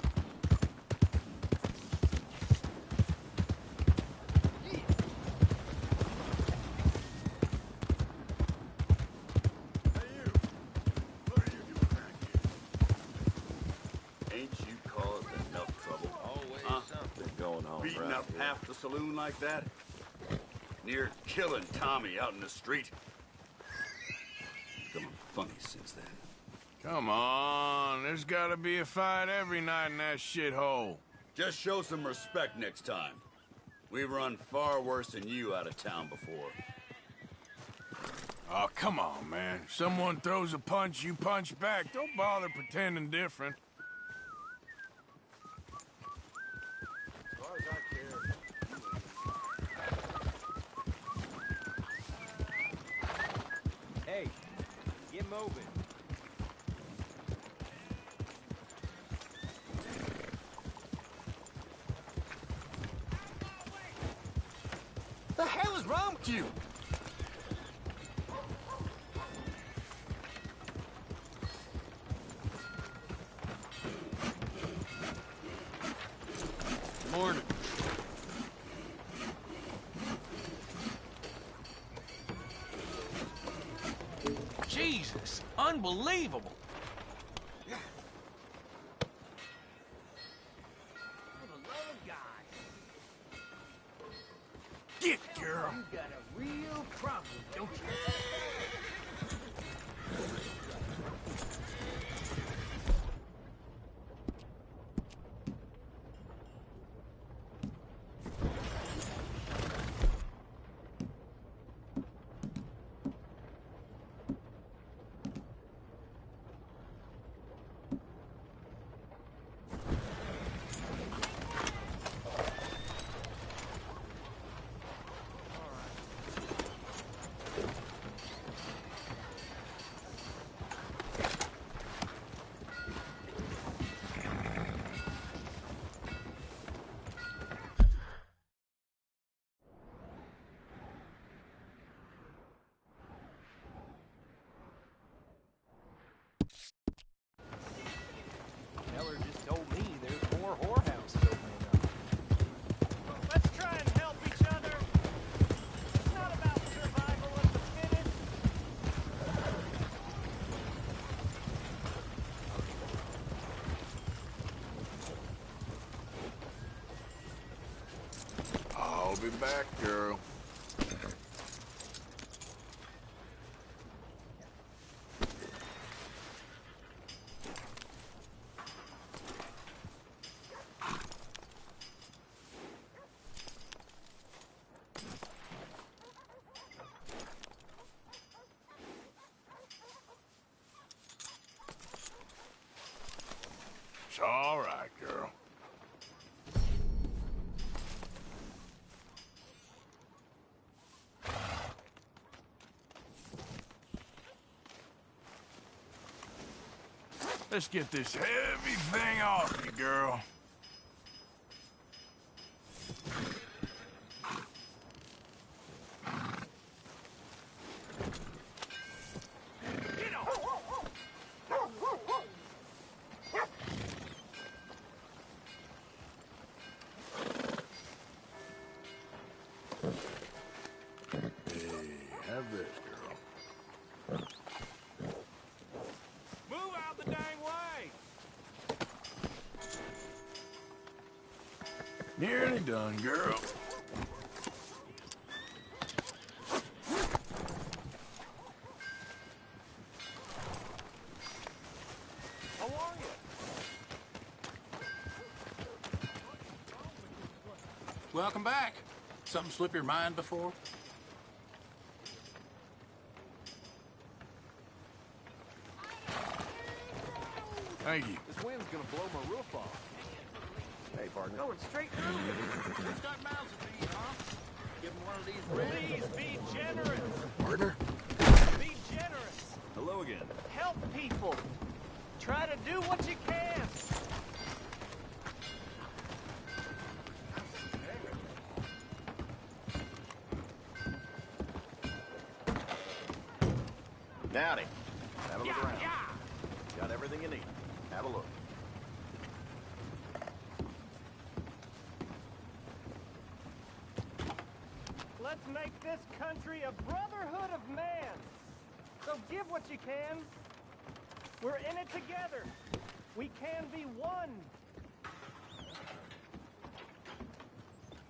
Ain't you caused enough trouble? Always something Going on beating up here. half the saloon like that? Near killing Tommy out in the street? Becoming funny since then. Come on, there's gotta be a fight every night in that shithole. Just show some respect next time. We've run far worse than you out of town before. Oh, come on, man. If someone throws a punch, you punch back. Don't bother pretending different. As far as I care. Hey, get moving. The hell is wrong with you? Morning. Jesus, unbelievable. For the love of God. Get, girl. You got a real problem, don't you? Heller just told me there's more whorehouses opening up. Let's try and help each other. It's not about survival of the fittest. I'll be back, girl. Let's get this heavy thing off you, girl. Have this, girl. Move out the dang way! Nearly done, girl. How are you? Welcome back. Something slip your mind before? Thank you. This wind's gonna blow my roof off. Hey, partner. Going straight through you. Who's got mouths to feed, huh? Give him one of these Please be generous. Partner? Be generous. Hello again. Help people. Try to do what you can. Howdy. Have a look around. Yeah. Got everything you need. Have a look. Let's make this country a brotherhood of man. So give what you can. We're in it together. We can be one.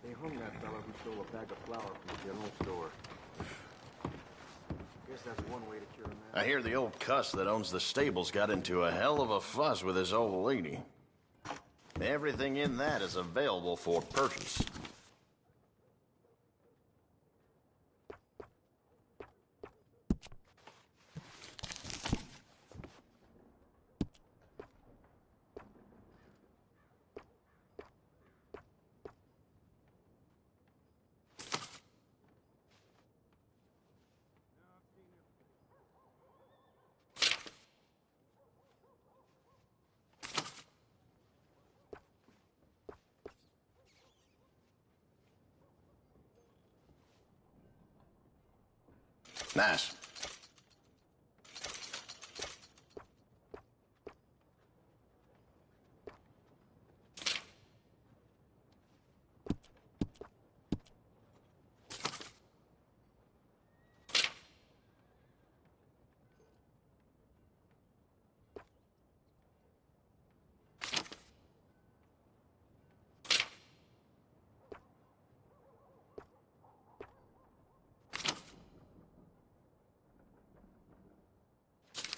They hung that fella who stole a bag of flour from the general store. Guess that's one way to cure him. I hear the old cuss that owns the stables got into a hell of a fuss with his old lady. Everything in that is available for purchase. Nice.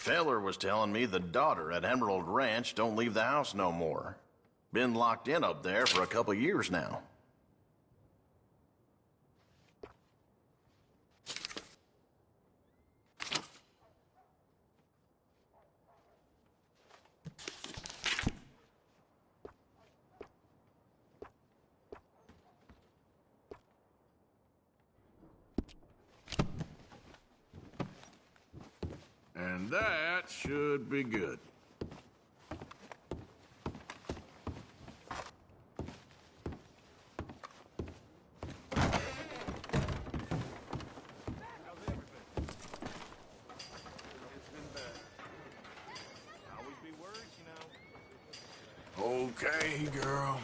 Feller was telling me the daughter at Emerald Ranch don't leave the house no more. Been locked in up there for a couple years now. And that should be good. Okay, girl.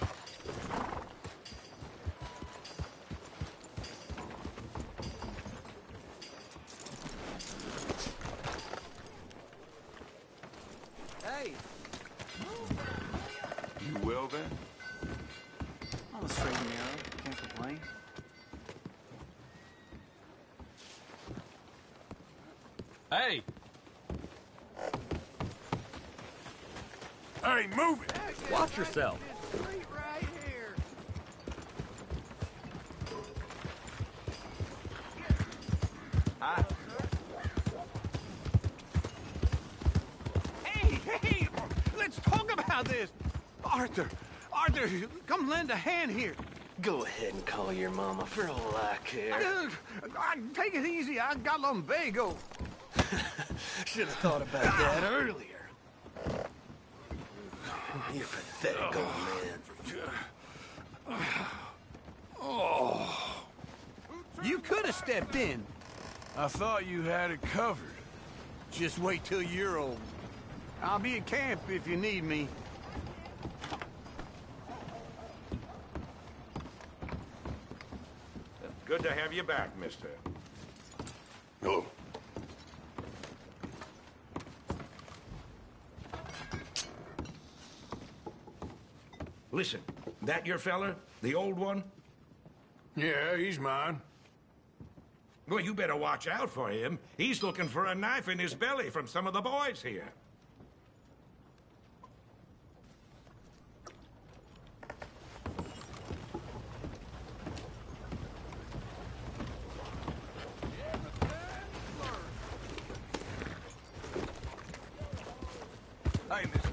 Hey! You will then? On the straight and narrow. Can't complain. Hey! Hey, move it! Watch yourself. Right here. Hi. Hey! Let's talk about this! Arthur, come lend a hand here. Go ahead and call your mama for all I care. Take it easy, I got lumbago. Should have thought about that earlier. You pathetic old man. Oh. You could have stepped in. I thought you had it covered. Just wait till you're old. I'll be at camp if you need me. Good to have you back, mister. Oh. Listen, that your feller? The old one? Yeah, he's mine. Well, you better watch out for him. He's looking for a knife in his belly from some of the boys here. Hey, mister.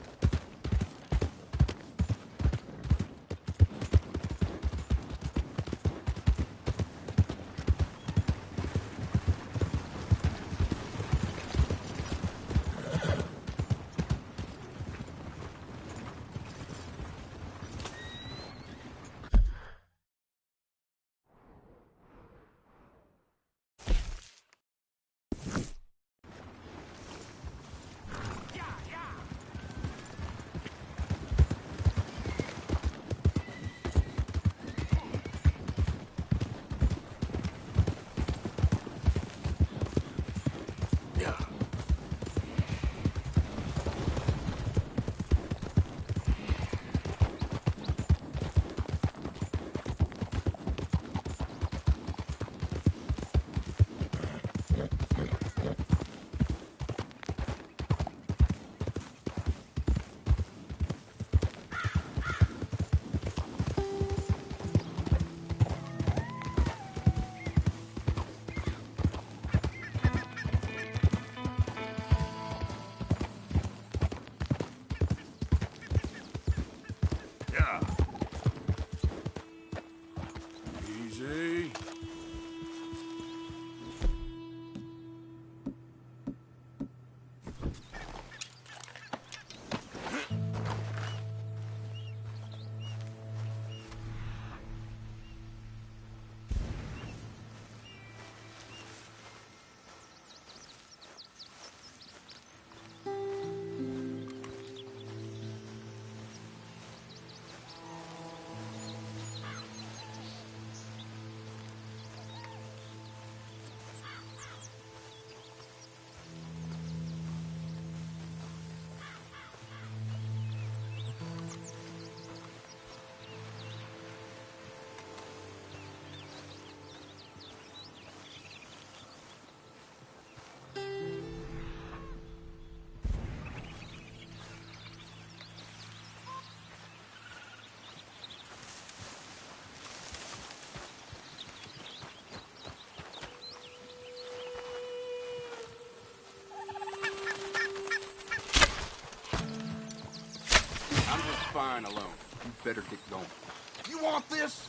Easy. I'm just fine alone. You better get going. You want this?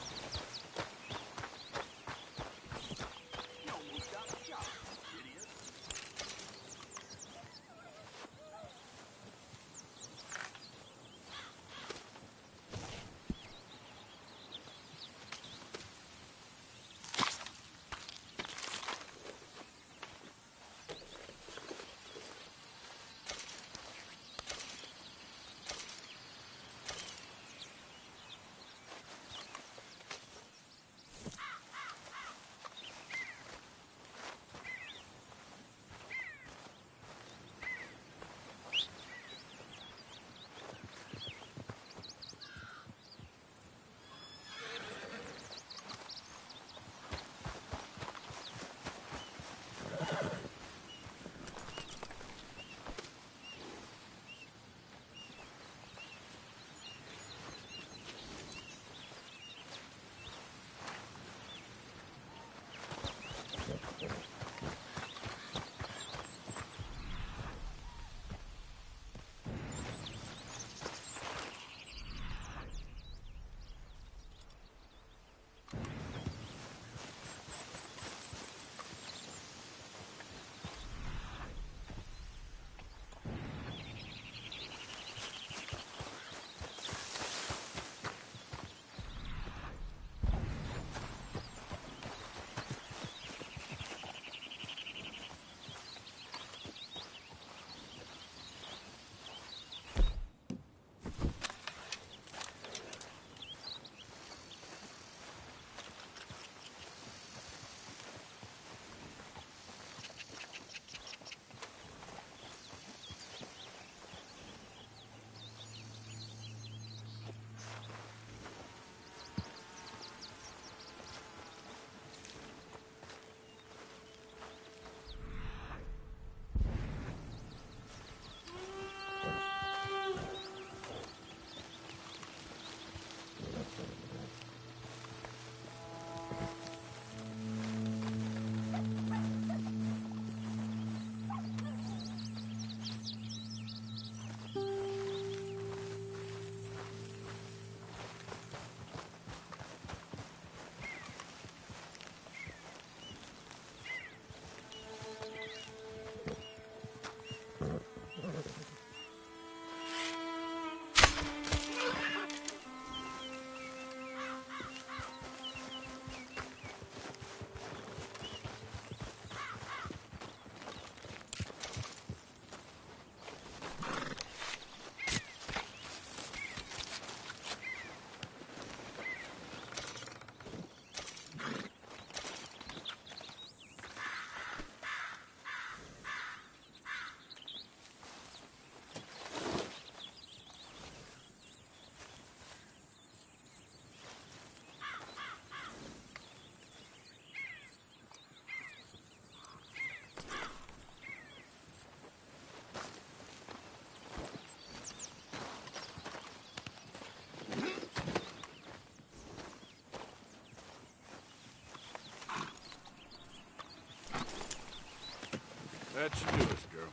That should do us, girl.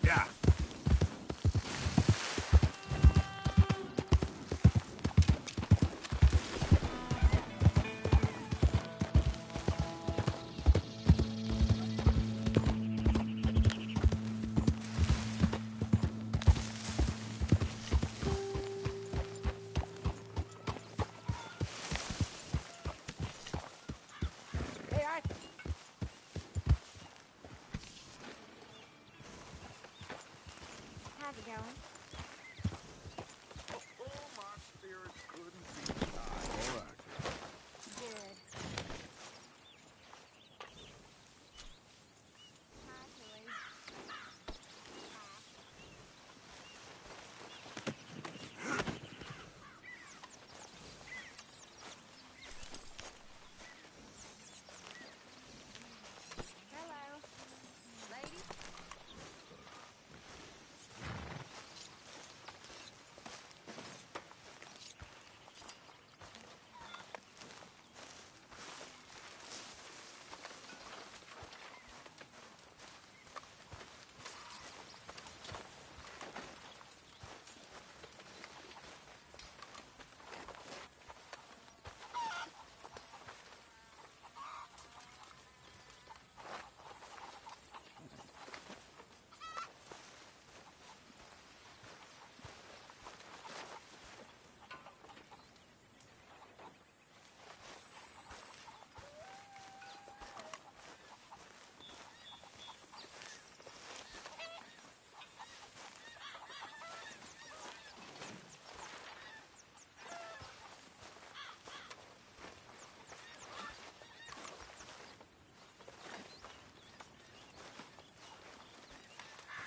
Yeah. How's it going? My spirits couldn't be high. All right. Good. Hi, Tilly. Hello. Lady?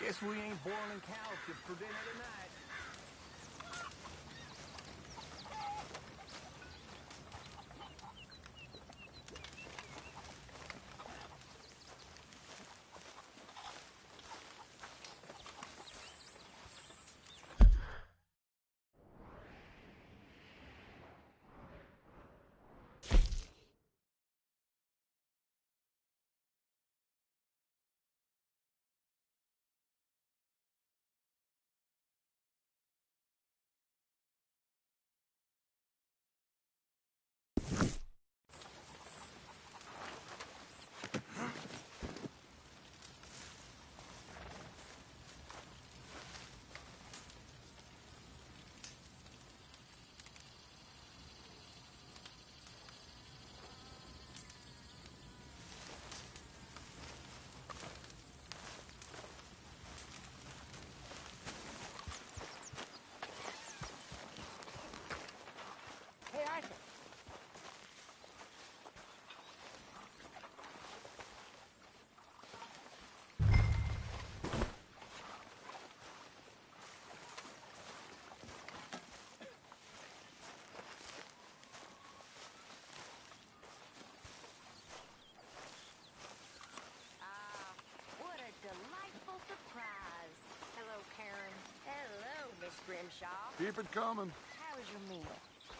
Guess we ain't boiling cow for dinner tonight. Delightful surprise. Hello, Karen. Hello, Miss Grimshaw. Keep it coming. How was your meal?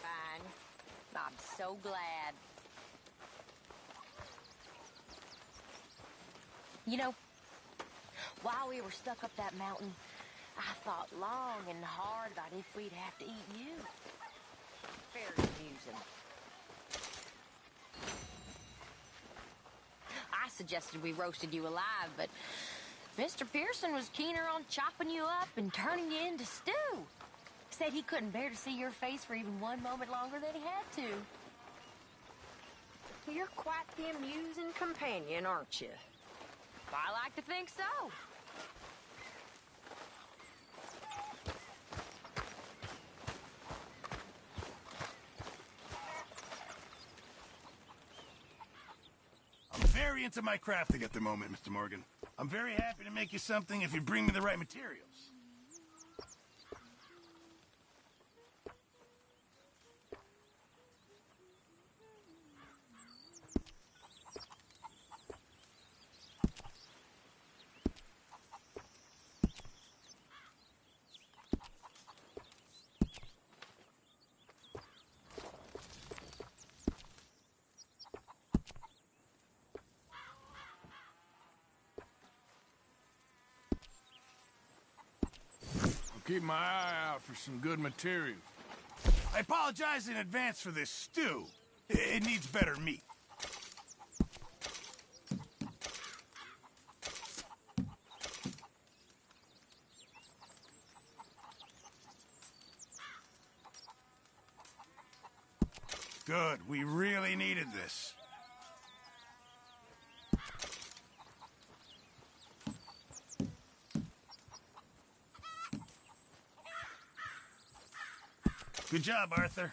Fine. I'm so glad. You know, while we were stuck up that mountain, I thought long and hard about if we'd have to eat you. Very amusing. I suggested we roasted you alive, but Mr. Pearson was keener on chopping you up and turning you into stew. Said he couldn't bear to see your face for even one moment longer than he had to. You're quite the amusing companion, aren't you? I like to think so. I'm very into my crafting at the moment, Mr. Morgan. I'm very happy to make you something if you bring me the right materials. keep my eye out for some good material. I apologize in advance for this stew. It needs better meat. Good. We really needed this. Good job, Arthur.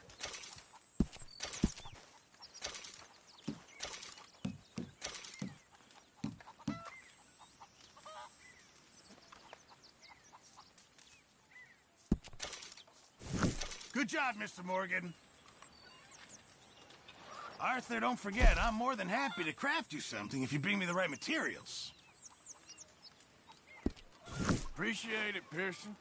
Good job, Mr. Morgan. Arthur, don't forget, I'm more than happy to craft you something if you bring me the right materials. Appreciate it, Pearson.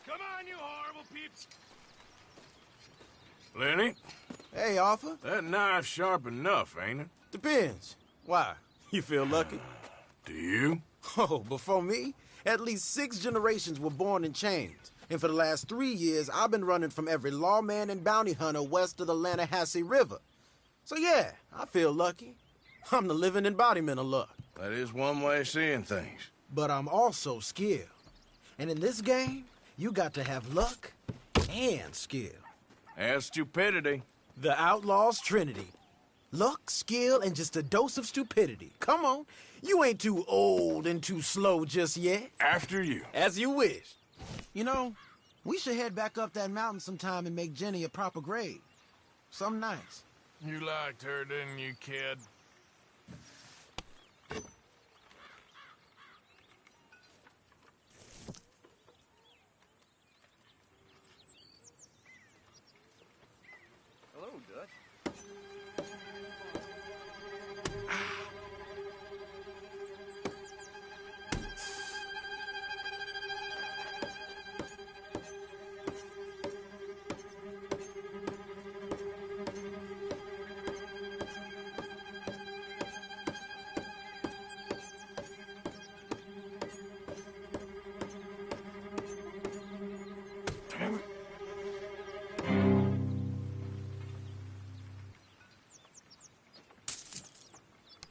Come on, you horrible peeps! Lenny? Hey, Arthur. That knife's sharp enough, ain't it? Depends. Why? You feel lucky? Do you? Oh, before me, at least 6 generations were born in chains. And for the last 3 years, I've been running from every lawman and bounty hunter west of the Lannahechee River. So yeah, I feel lucky. I'm the living embodiment of luck. That is one way of seeing things. But I'm also skilled. And in this game, you got to have luck and skill. And stupidity. The Outlaw's Trinity. Luck, skill, and just a dose of stupidity. Come on, you ain't too old and too slow just yet. After you. As you wish. You know, we should head back up that mountain sometime and make Jenny a proper grave. Something nice. You liked her, didn't you, kid? Hello, Dutch.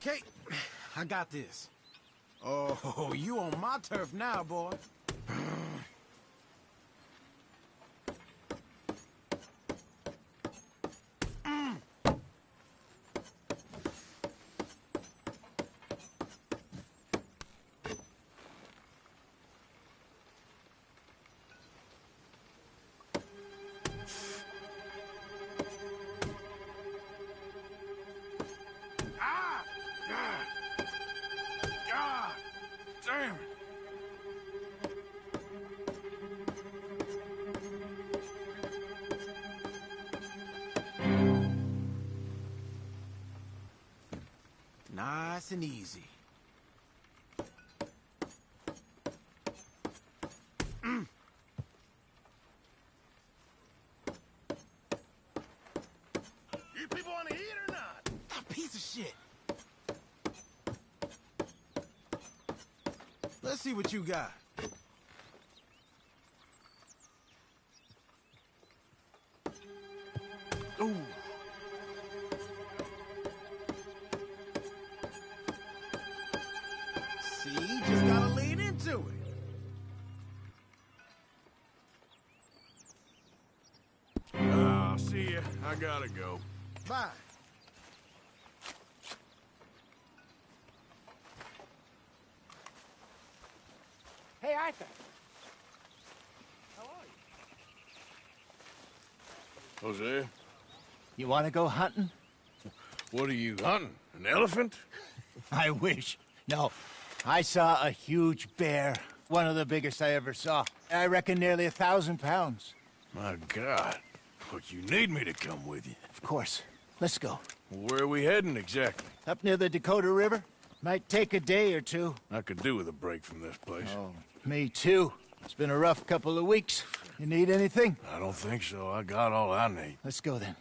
Okay, I got this. Oh, you on my turf now, boy. Damn it! Nice and easy. You people want to eat or not? A piece of shit. Let's see what you got. Ooh. See, just gotta lean into it. I'll see ya. I gotta go. Bye. Hey, Arthur. How are you? Jose? You want to go hunting? What are you hunting? An elephant? I wish. No, I saw a huge bear One of the biggest I ever saw. I reckon nearly 1,000 pounds. My God. But you need me to come with you. Of course. Let's go. Where are we heading exactly? Up near the Dakota River. Might take a day or two. I could do with a break from this place. Oh, me too. It's been a rough couple of weeks. You need anything? I don't think so. I got all I need. Let's go then.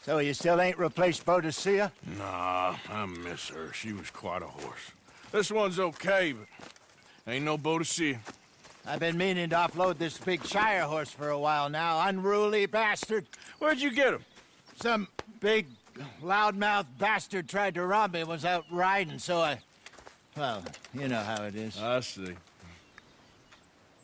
So you still ain't replaced Boadicea? Nah, I miss her. She was quite a horse. This one's okay, but ain't no Boadicea. I've been meaning to offload this big Shire horse for a while now. Unruly bastard. Where'd you get him? Some big, loudmouth bastard tried to rob me, was out riding, so I... Well, you know how it is. I see.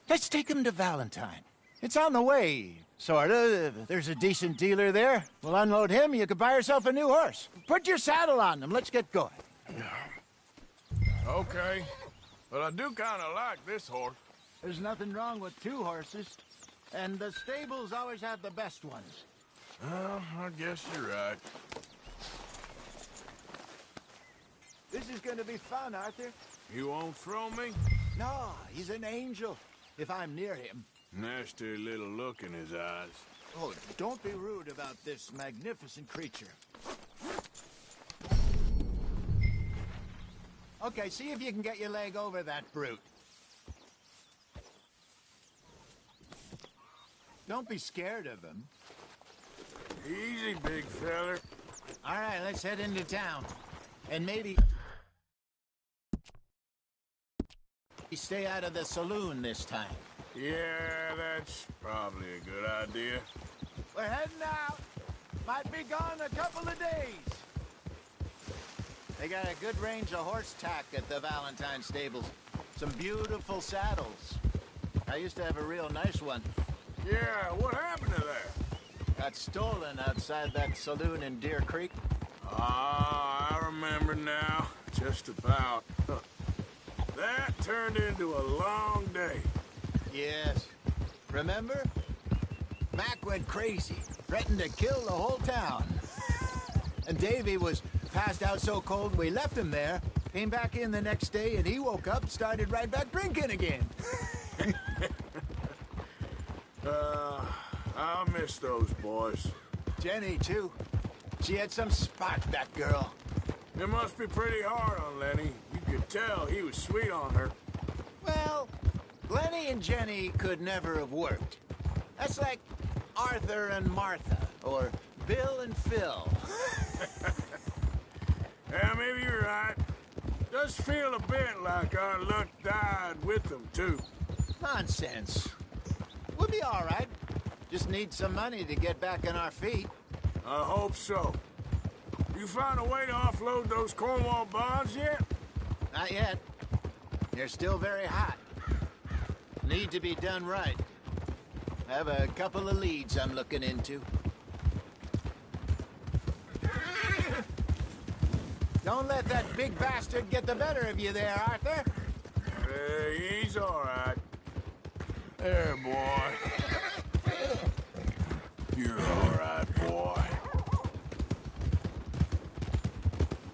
Let's take him to Valentine. It's on the way, sorta. If there's a decent dealer there, we'll unload him, you could buy yourself a new horse. Put your saddle on him, let's get going. Okay. But I do kind of like this horse. There's nothing wrong with two horses, and the stables always have the best ones. Well, I guess you're right. This is gonna be fun, Arthur. You won't throw me? No, he's an angel, if I'm near him. Nasty little look in his eyes. Oh, don't be rude about this magnificent creature. Okay, see if you can get your leg over that brute. Don't be scared of him. Easy, big feller. All right, let's head into town. And maybe... stay out of the saloon this time. Yeah, that's probably a good idea. We're heading out. Might be gone a couple of days. They got a good range of horse tack at the Valentine stables. Some beautiful saddles. I used to have a real nice one. Yeah, what happened to that? Got stolen outside that saloon in Deer Creek. Ah, I remember now. Just about. That turned into a long day. Yes. Remember? Mac went crazy, threatened to kill the whole town. And Davy was passed out so cold we left him there, came back in the next day, and he woke up and started right back drinking again. I'll miss those boys. Jenny, too. She had some spark, that girl. It must be pretty hard on Lenny. You could tell he was sweet on her. Well, Lenny and Jenny could never have worked. That's like Arthur and Martha, or Bill and Phil. Yeah, maybe you're right. Does feel a bit like our luck died with them, too. Nonsense. We'll be all right. Just need some money to get back on our feet. I hope so. You found a way to offload those Cornwall bonds yet? Not yet. They're still very hot. Need to be done right. I have a couple of leads I'm looking into. Don't let that big bastard get the better of you there, Arthur. He's all right. There, boy. You're all right, boy.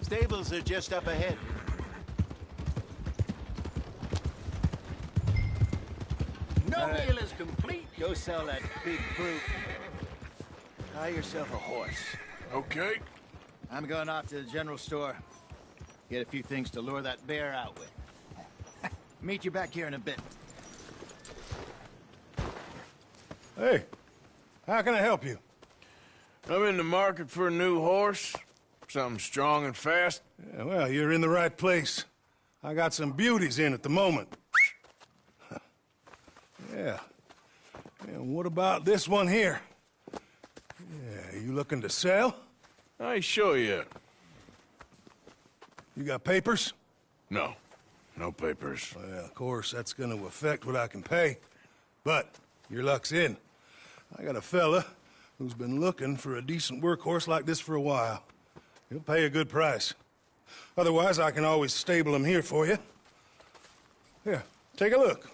Stables are just up ahead. No meal is complete. Go sell that big brute. Buy yourself a horse. Okay. I'm going off to the general store. Get a few things to lure that bear out with. Meet you back here in a bit. Hey, how can I help you? I'm in the market for a new horse. Something strong and fast. Yeah, well, you're in the right place. I got some beauties in at the moment. Yeah. And what about this one here? Yeah, you looking to sell? I ain't sure yet. You got papers? No. No papers. Well, of course, that's gonna affect what I can pay. But your luck's in. I got a fella who's been looking for a decent workhorse like this for a while. He'll pay a good price. Otherwise, I can always stable him here for you. Here, take a look.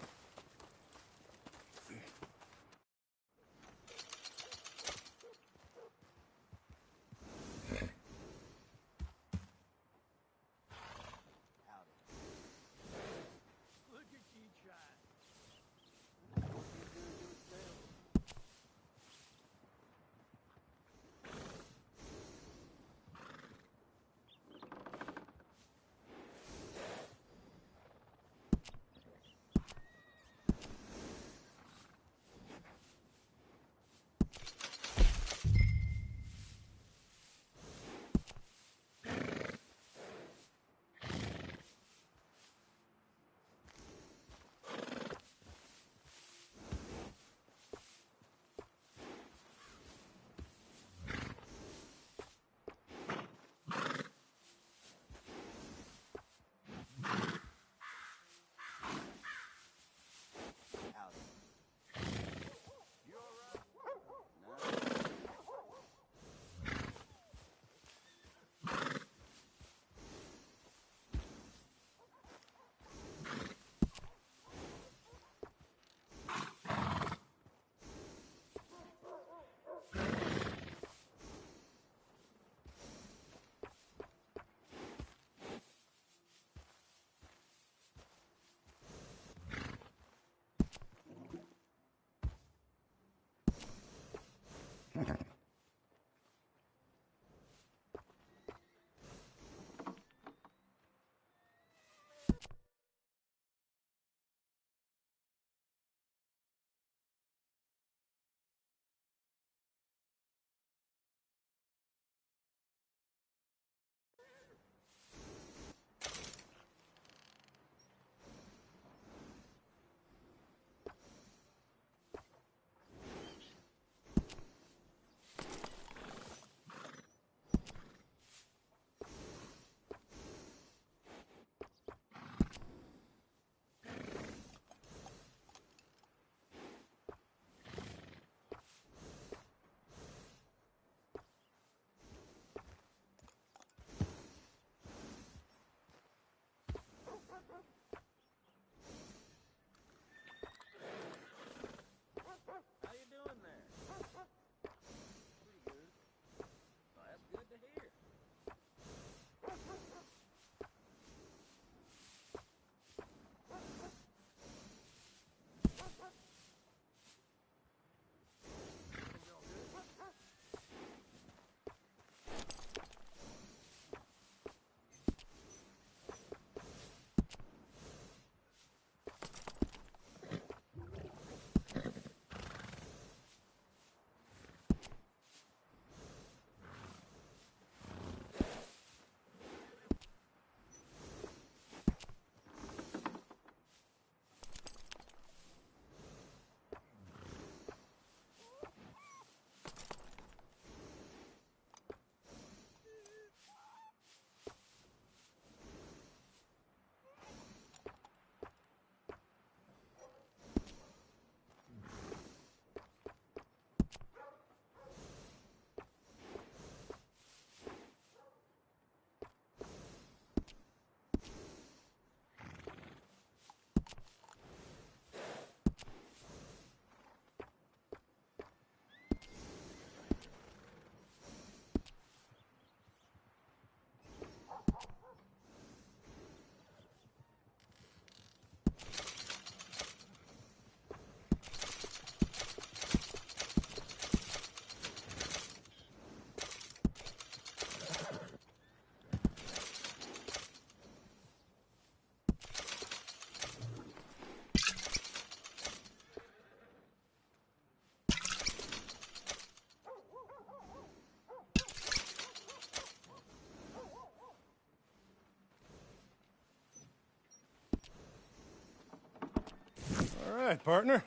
right, partner.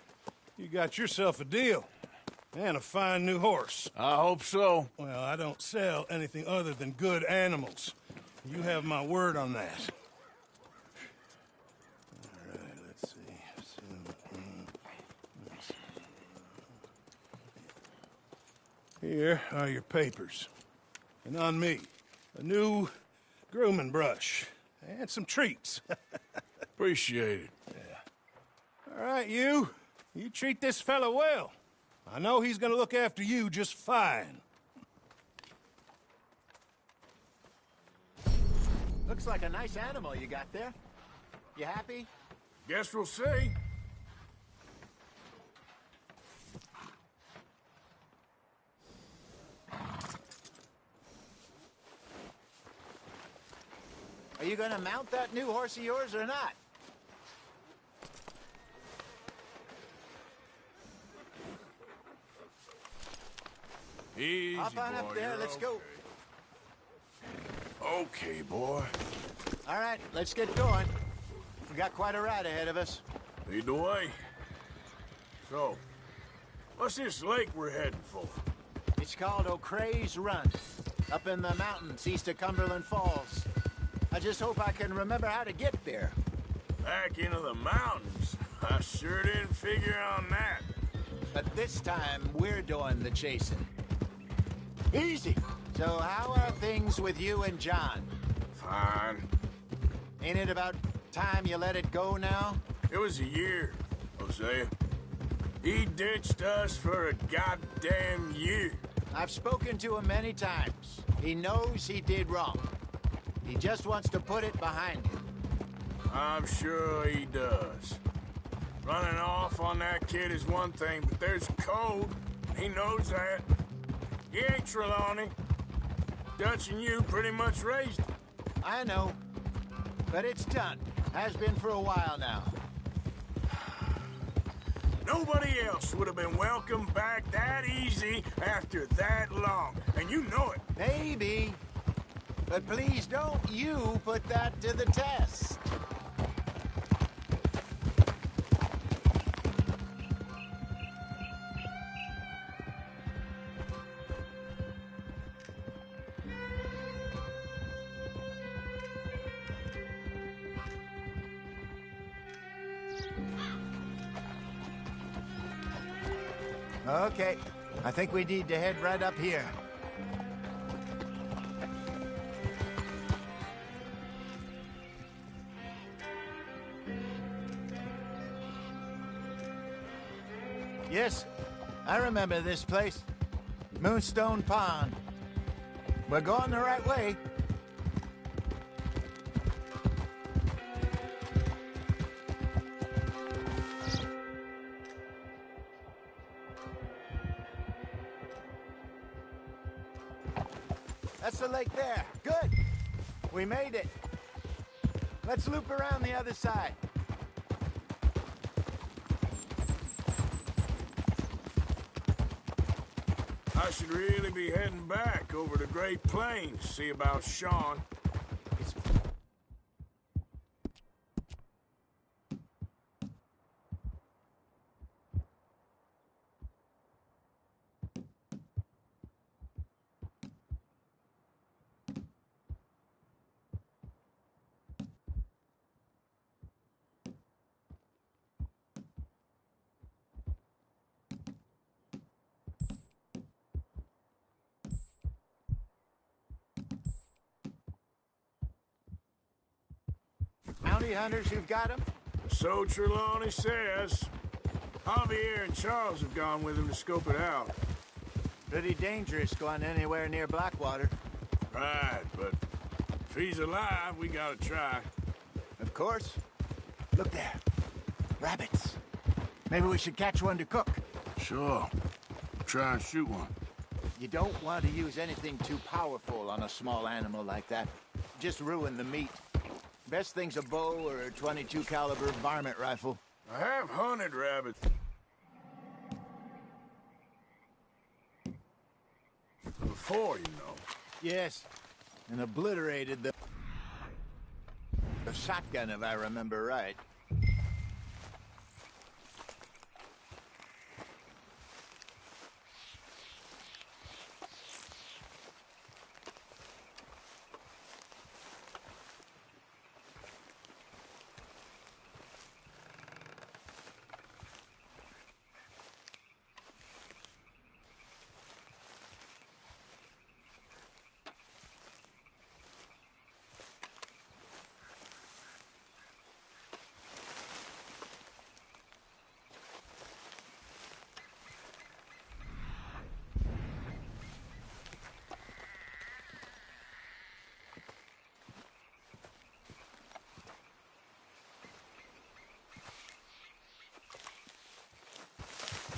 You got yourself a deal. And a fine new horse. I hope so. Well, I don't sell anything other than good animals. You have my word on that. All right, let's see. Here are your papers. And on me, a new grooming brush and some treats. Appreciate it. Yeah. All right, you treat this fella well. I know he's gonna look after you just fine. Looks like a nice animal you got there. You happy? Guess we'll see. Are you gonna mount that new horse of yours or not? Easy, Hop on up boy, there, you're let's go. Okay, boy. All right, let's get going. We got quite a ride ahead of us. Lead the way. So, what's this lake we're heading for? It's called O'Creagh's Run, up in the mountains east of Cumberland Falls. I just hope I can remember how to get there. Back into the mountains? I sure didn't figure on that. But this time, we're doing the chasing. Easy. So how are things with you and John? Fine. Ain't it about time you let it go now? It was a year, Hosea. He ditched us for a goddamn year. I've spoken to him many times. He knows he did wrong. He just wants to put it behind him. I'm sure he does. Running off on that kid is one thing, but there's code. He knows that. He ain't Trelawney. Dutch and you pretty much raised him. I know. But it's done. Has been for a while now. Nobody else would have been welcomed back that easy after that long. And you know it. Maybe. But please don't you put that to the test. Okay, I think we need to head right up here. Yes, I remember this place. Moonstone Pond. We're going the right way. That's the lake there. Good. We made it. Let's loop around the other side. I should really be heading back over the Great Plains, see about Sean. Bounty hunters who've got him? So Trelawney says. Javier and Charles have gone with him to scope it out. Pretty dangerous going anywhere near Blackwater. Right, but if he's alive, we gotta try. Of course. Look there. Rabbits. Maybe we should catch one to cook. Sure. Try and shoot one. You don't want to use anything too powerful on a small animal like that. Just ruin the meat. Best thing's a bow or a .22 caliber varmint rifle. I have hunted rabbits. Before, you know. Yes, and obliterated the shotgun, if I remember right.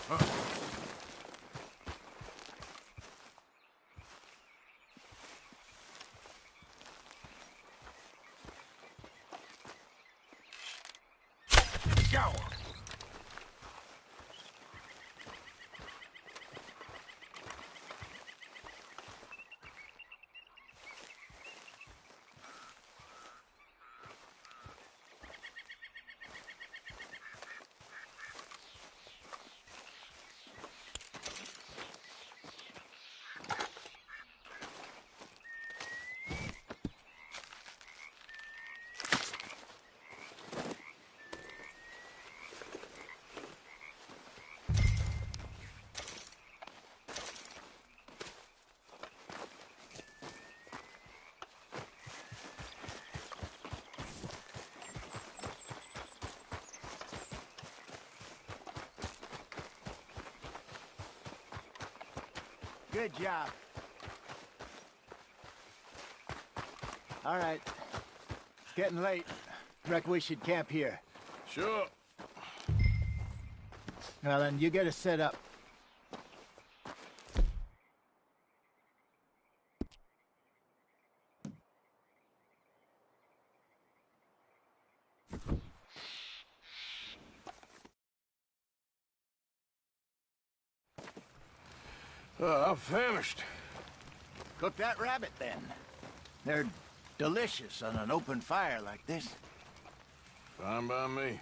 Go! Good job. All right. It's getting late. Reckon we should camp here. Sure. Well, then, you get us set up. I'm famished. Cook that rabbit, then. They're delicious on an open fire like this. Fine by me.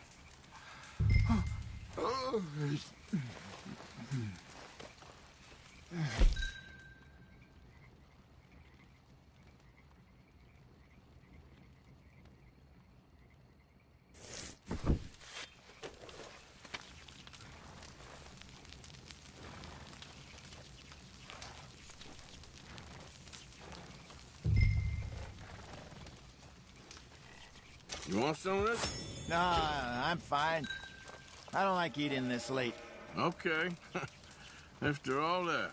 You want some of this? Nah, I'm fine. I don't like eating this late. Okay. After all that.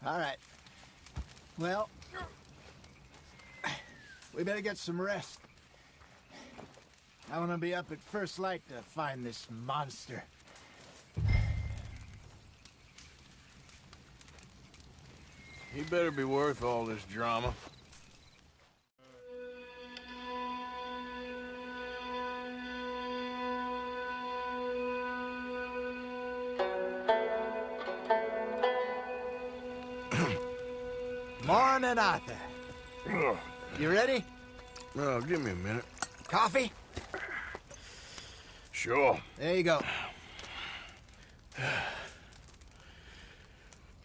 All right. Well, we better get some rest. I want to be up at first light to find this monster. He better be worth all this drama. Morning, Arthur. You ready? Well, give me a minute. Coffee? Sure. There you go.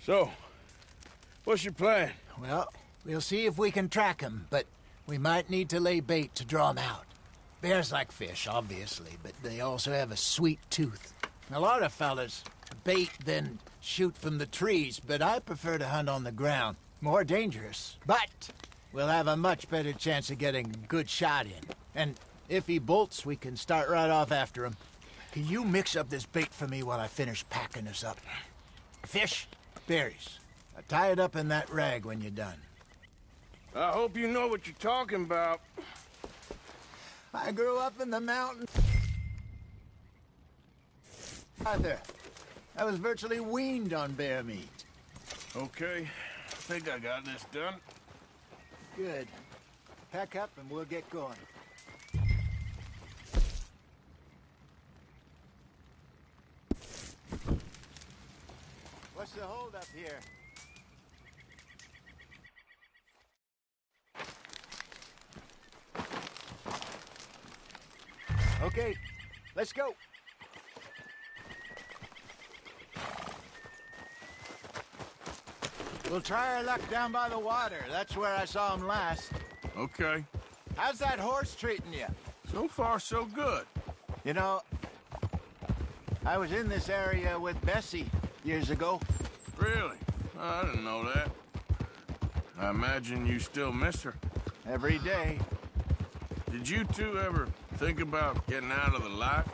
So, what's your plan? Well, we'll see if we can track him, but we might need to lay bait to draw him out. Bears like fish, obviously, but they also have a sweet tooth. A lot of fellas bait, then shoot from the trees, but I prefer to hunt on the ground. More dangerous, but we'll have a much better chance of getting a good shot in. And if he bolts, we can start right off after him. Can you mix up this bait for me while I finish packing us up? Fish, berries. Tie it up in that rag when you're done. I hope you know what you're talking about. I grew up in the mountains. Arthur, I was virtually weaned on bear meat. Okay, I think I got this done. Good. Pack up and we'll get going. What's the hold up here? Okay, let's go. We'll try our luck down by the water. That's where I saw him last. Okay. How's that horse treating you? So far, so good. You know, I was in this area with Bessie years ago. Really? I didn't know that. I imagine you still miss her. Every day. did you two ever think about getting out of the life?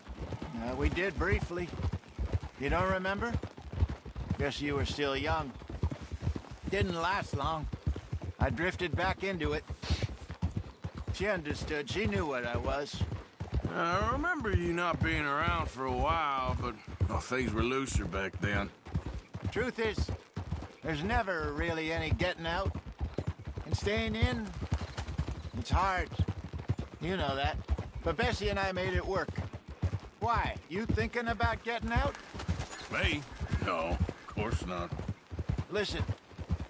We did briefly. You don't remember? Guess you were still young. Didn't last long. I drifted back into it. She understood. She knew what I was. I remember you not being around for a while, but well, things were looser back then. Truth is, there's never really any getting out. And staying in, it's hard. You know that. But Bessie and I made it work. Why? You thinking about getting out? Me? No, of course not. Listen,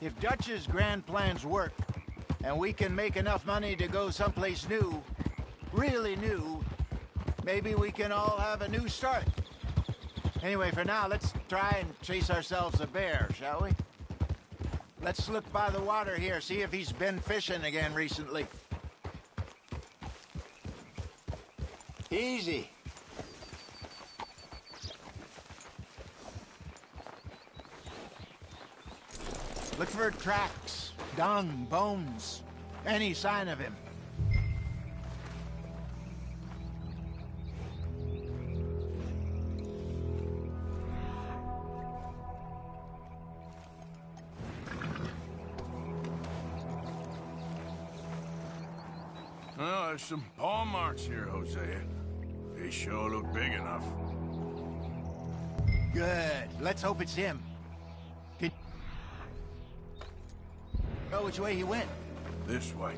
if Dutch's grand plans work, and we can make enough money to go someplace new, really new, maybe we can all have a new start. Anyway, for now, let's try and chase ourselves a bear, shall we? Let's look by the water here, see if he's been fishing again recently. Easy. Look for tracks, dung, bones, any sign of him. Well, there's some paw marks here, Hosea. They sure look big enough. Good. Let's hope it's him. Know which way he went? This way.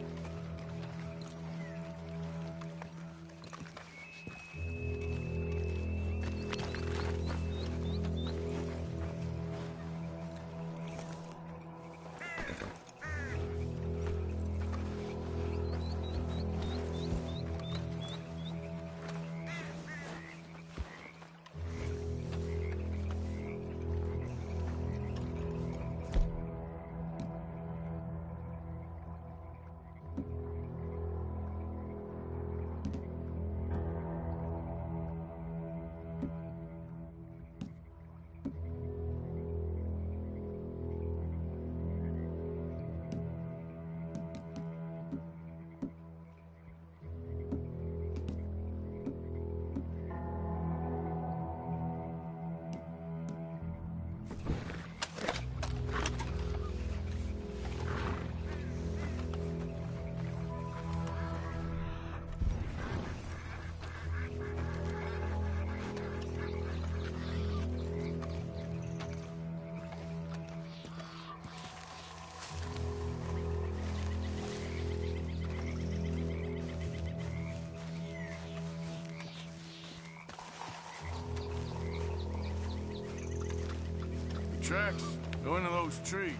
Tracks go into those trees.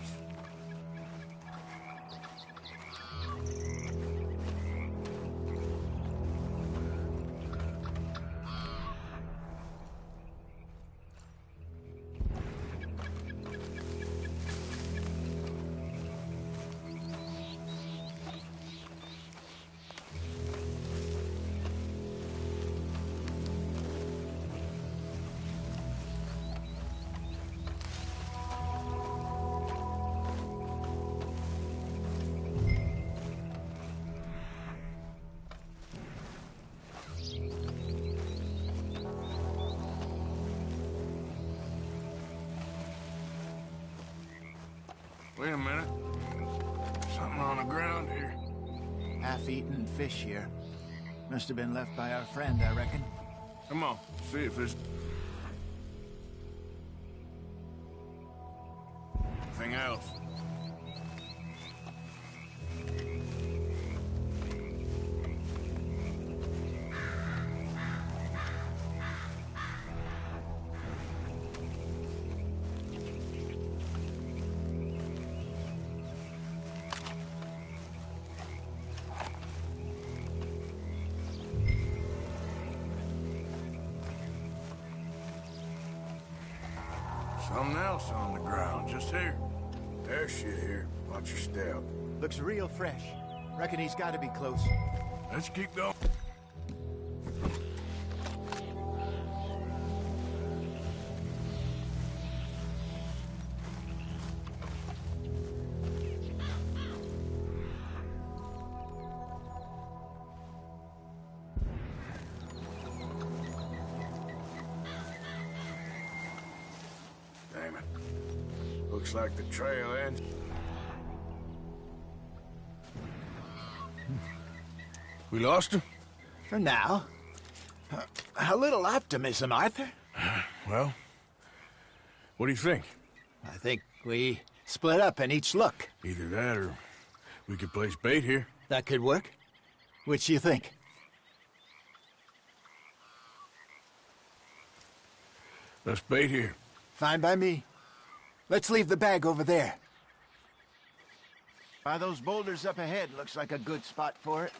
Wait a minute. Something on the ground here. Half-eaten fish here. Must have been left by our friend, I reckon. Come on, see if there's anything else. Something else on the ground, just here. There's shit here. Watch your step. Looks real fresh. Reckon he's got to be close. Let's keep going. Looks like the trail ends. We lost him? For now. A little optimism, Arthur. Well, what do you think? I think we split up and each look. Either that or we could place bait here. That could work. Which do you think? Let's bait here. Fine by me. Let's leave the bag over there. By those boulders up ahead, looks like a good spot for it.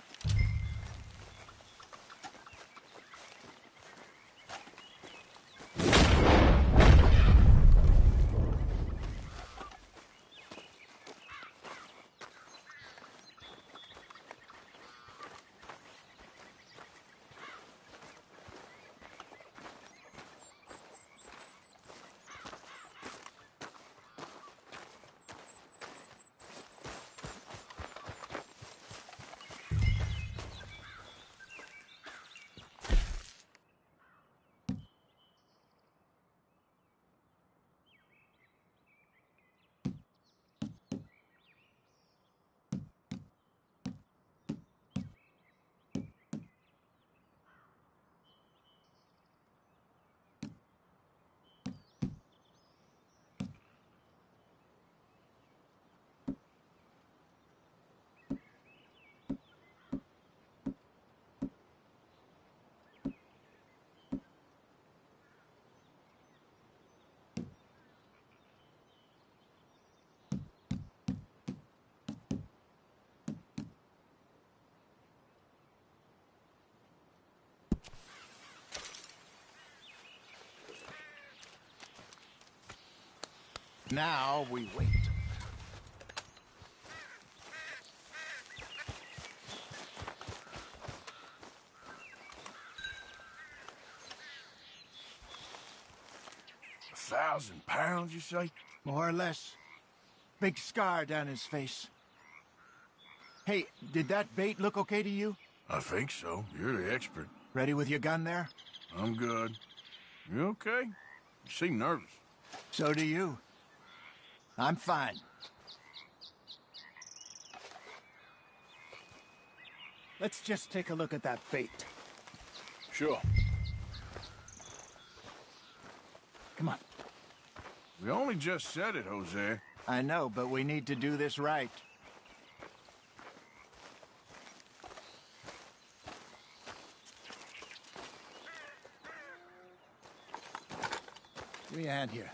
Now we wait. £1,000, you say? More or less. Big scar down his face. Hey, did that bait look okay to you? I think so. You're the expert. Ready with your gun there? I'm good. You okay? You seem nervous. So do you. I'm fine. Let's just take a look at that bait. Sure. Come on. We only just said it, Jose. I know, but we need to do this right. Give me a hand here.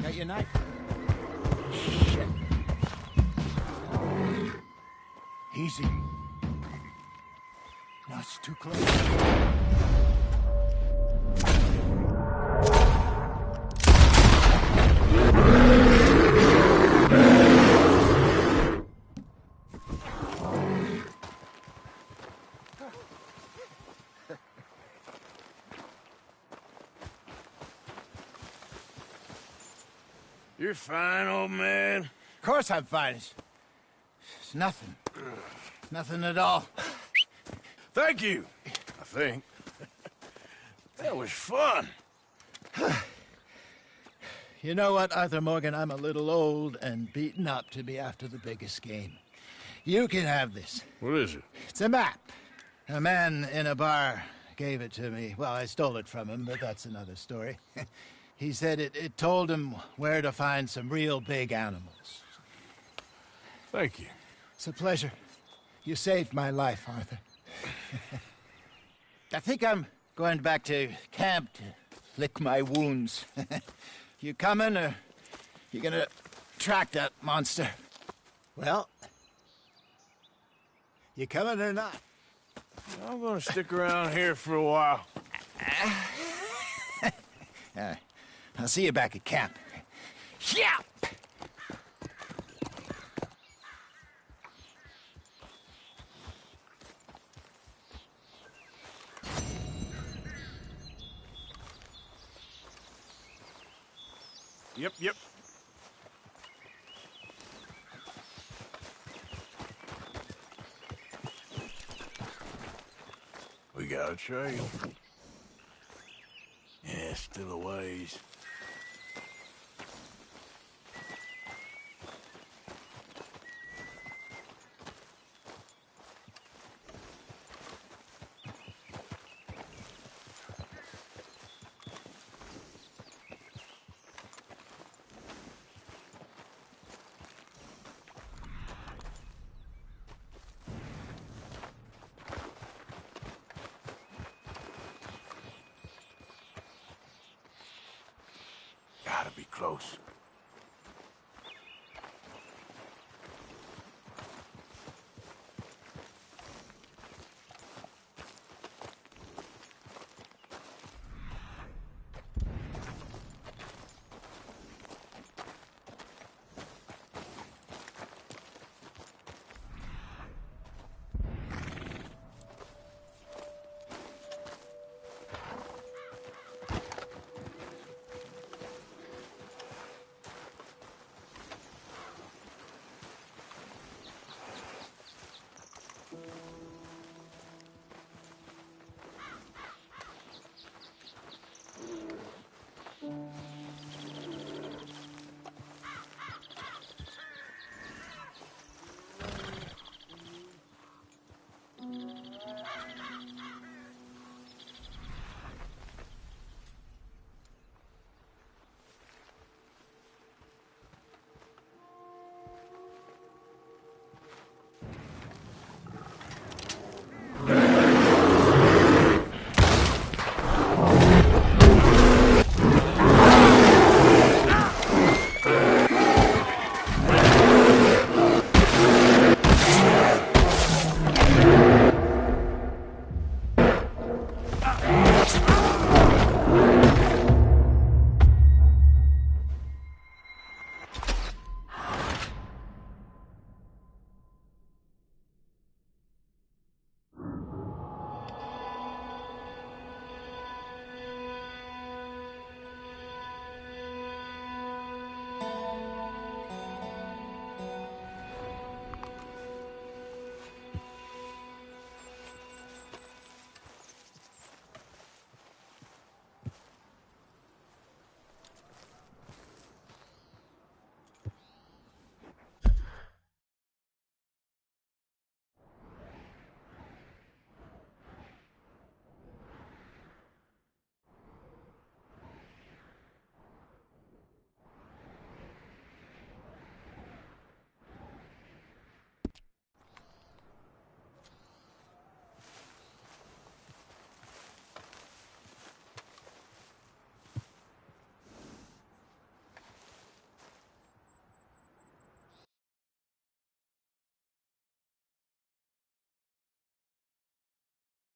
Got your knife? Shit. Easy. No, it's too close. You're fine, old man. Of course I'm fine. It's nothing. Nothing at all. Thank you, I think. That was fun. You know what, Arthur Morgan? I'm a little old and beaten up to be after the biggest game. You can have this. What is it? It's a map. A man in a bar gave it to me. Well, I stole it from him, but that's another story. He said it told him where to find some real big animals. Thank you. It's a pleasure. You saved my life, Arthur. I think I'm going back to camp to lick my wounds. You coming, or you gonna track that monster? Well, you coming or not? I'm gonna stick around here for a while. All right. I'll see you back at camp. Yeah! Yep. We got a trail. Yeah, still a ways. close.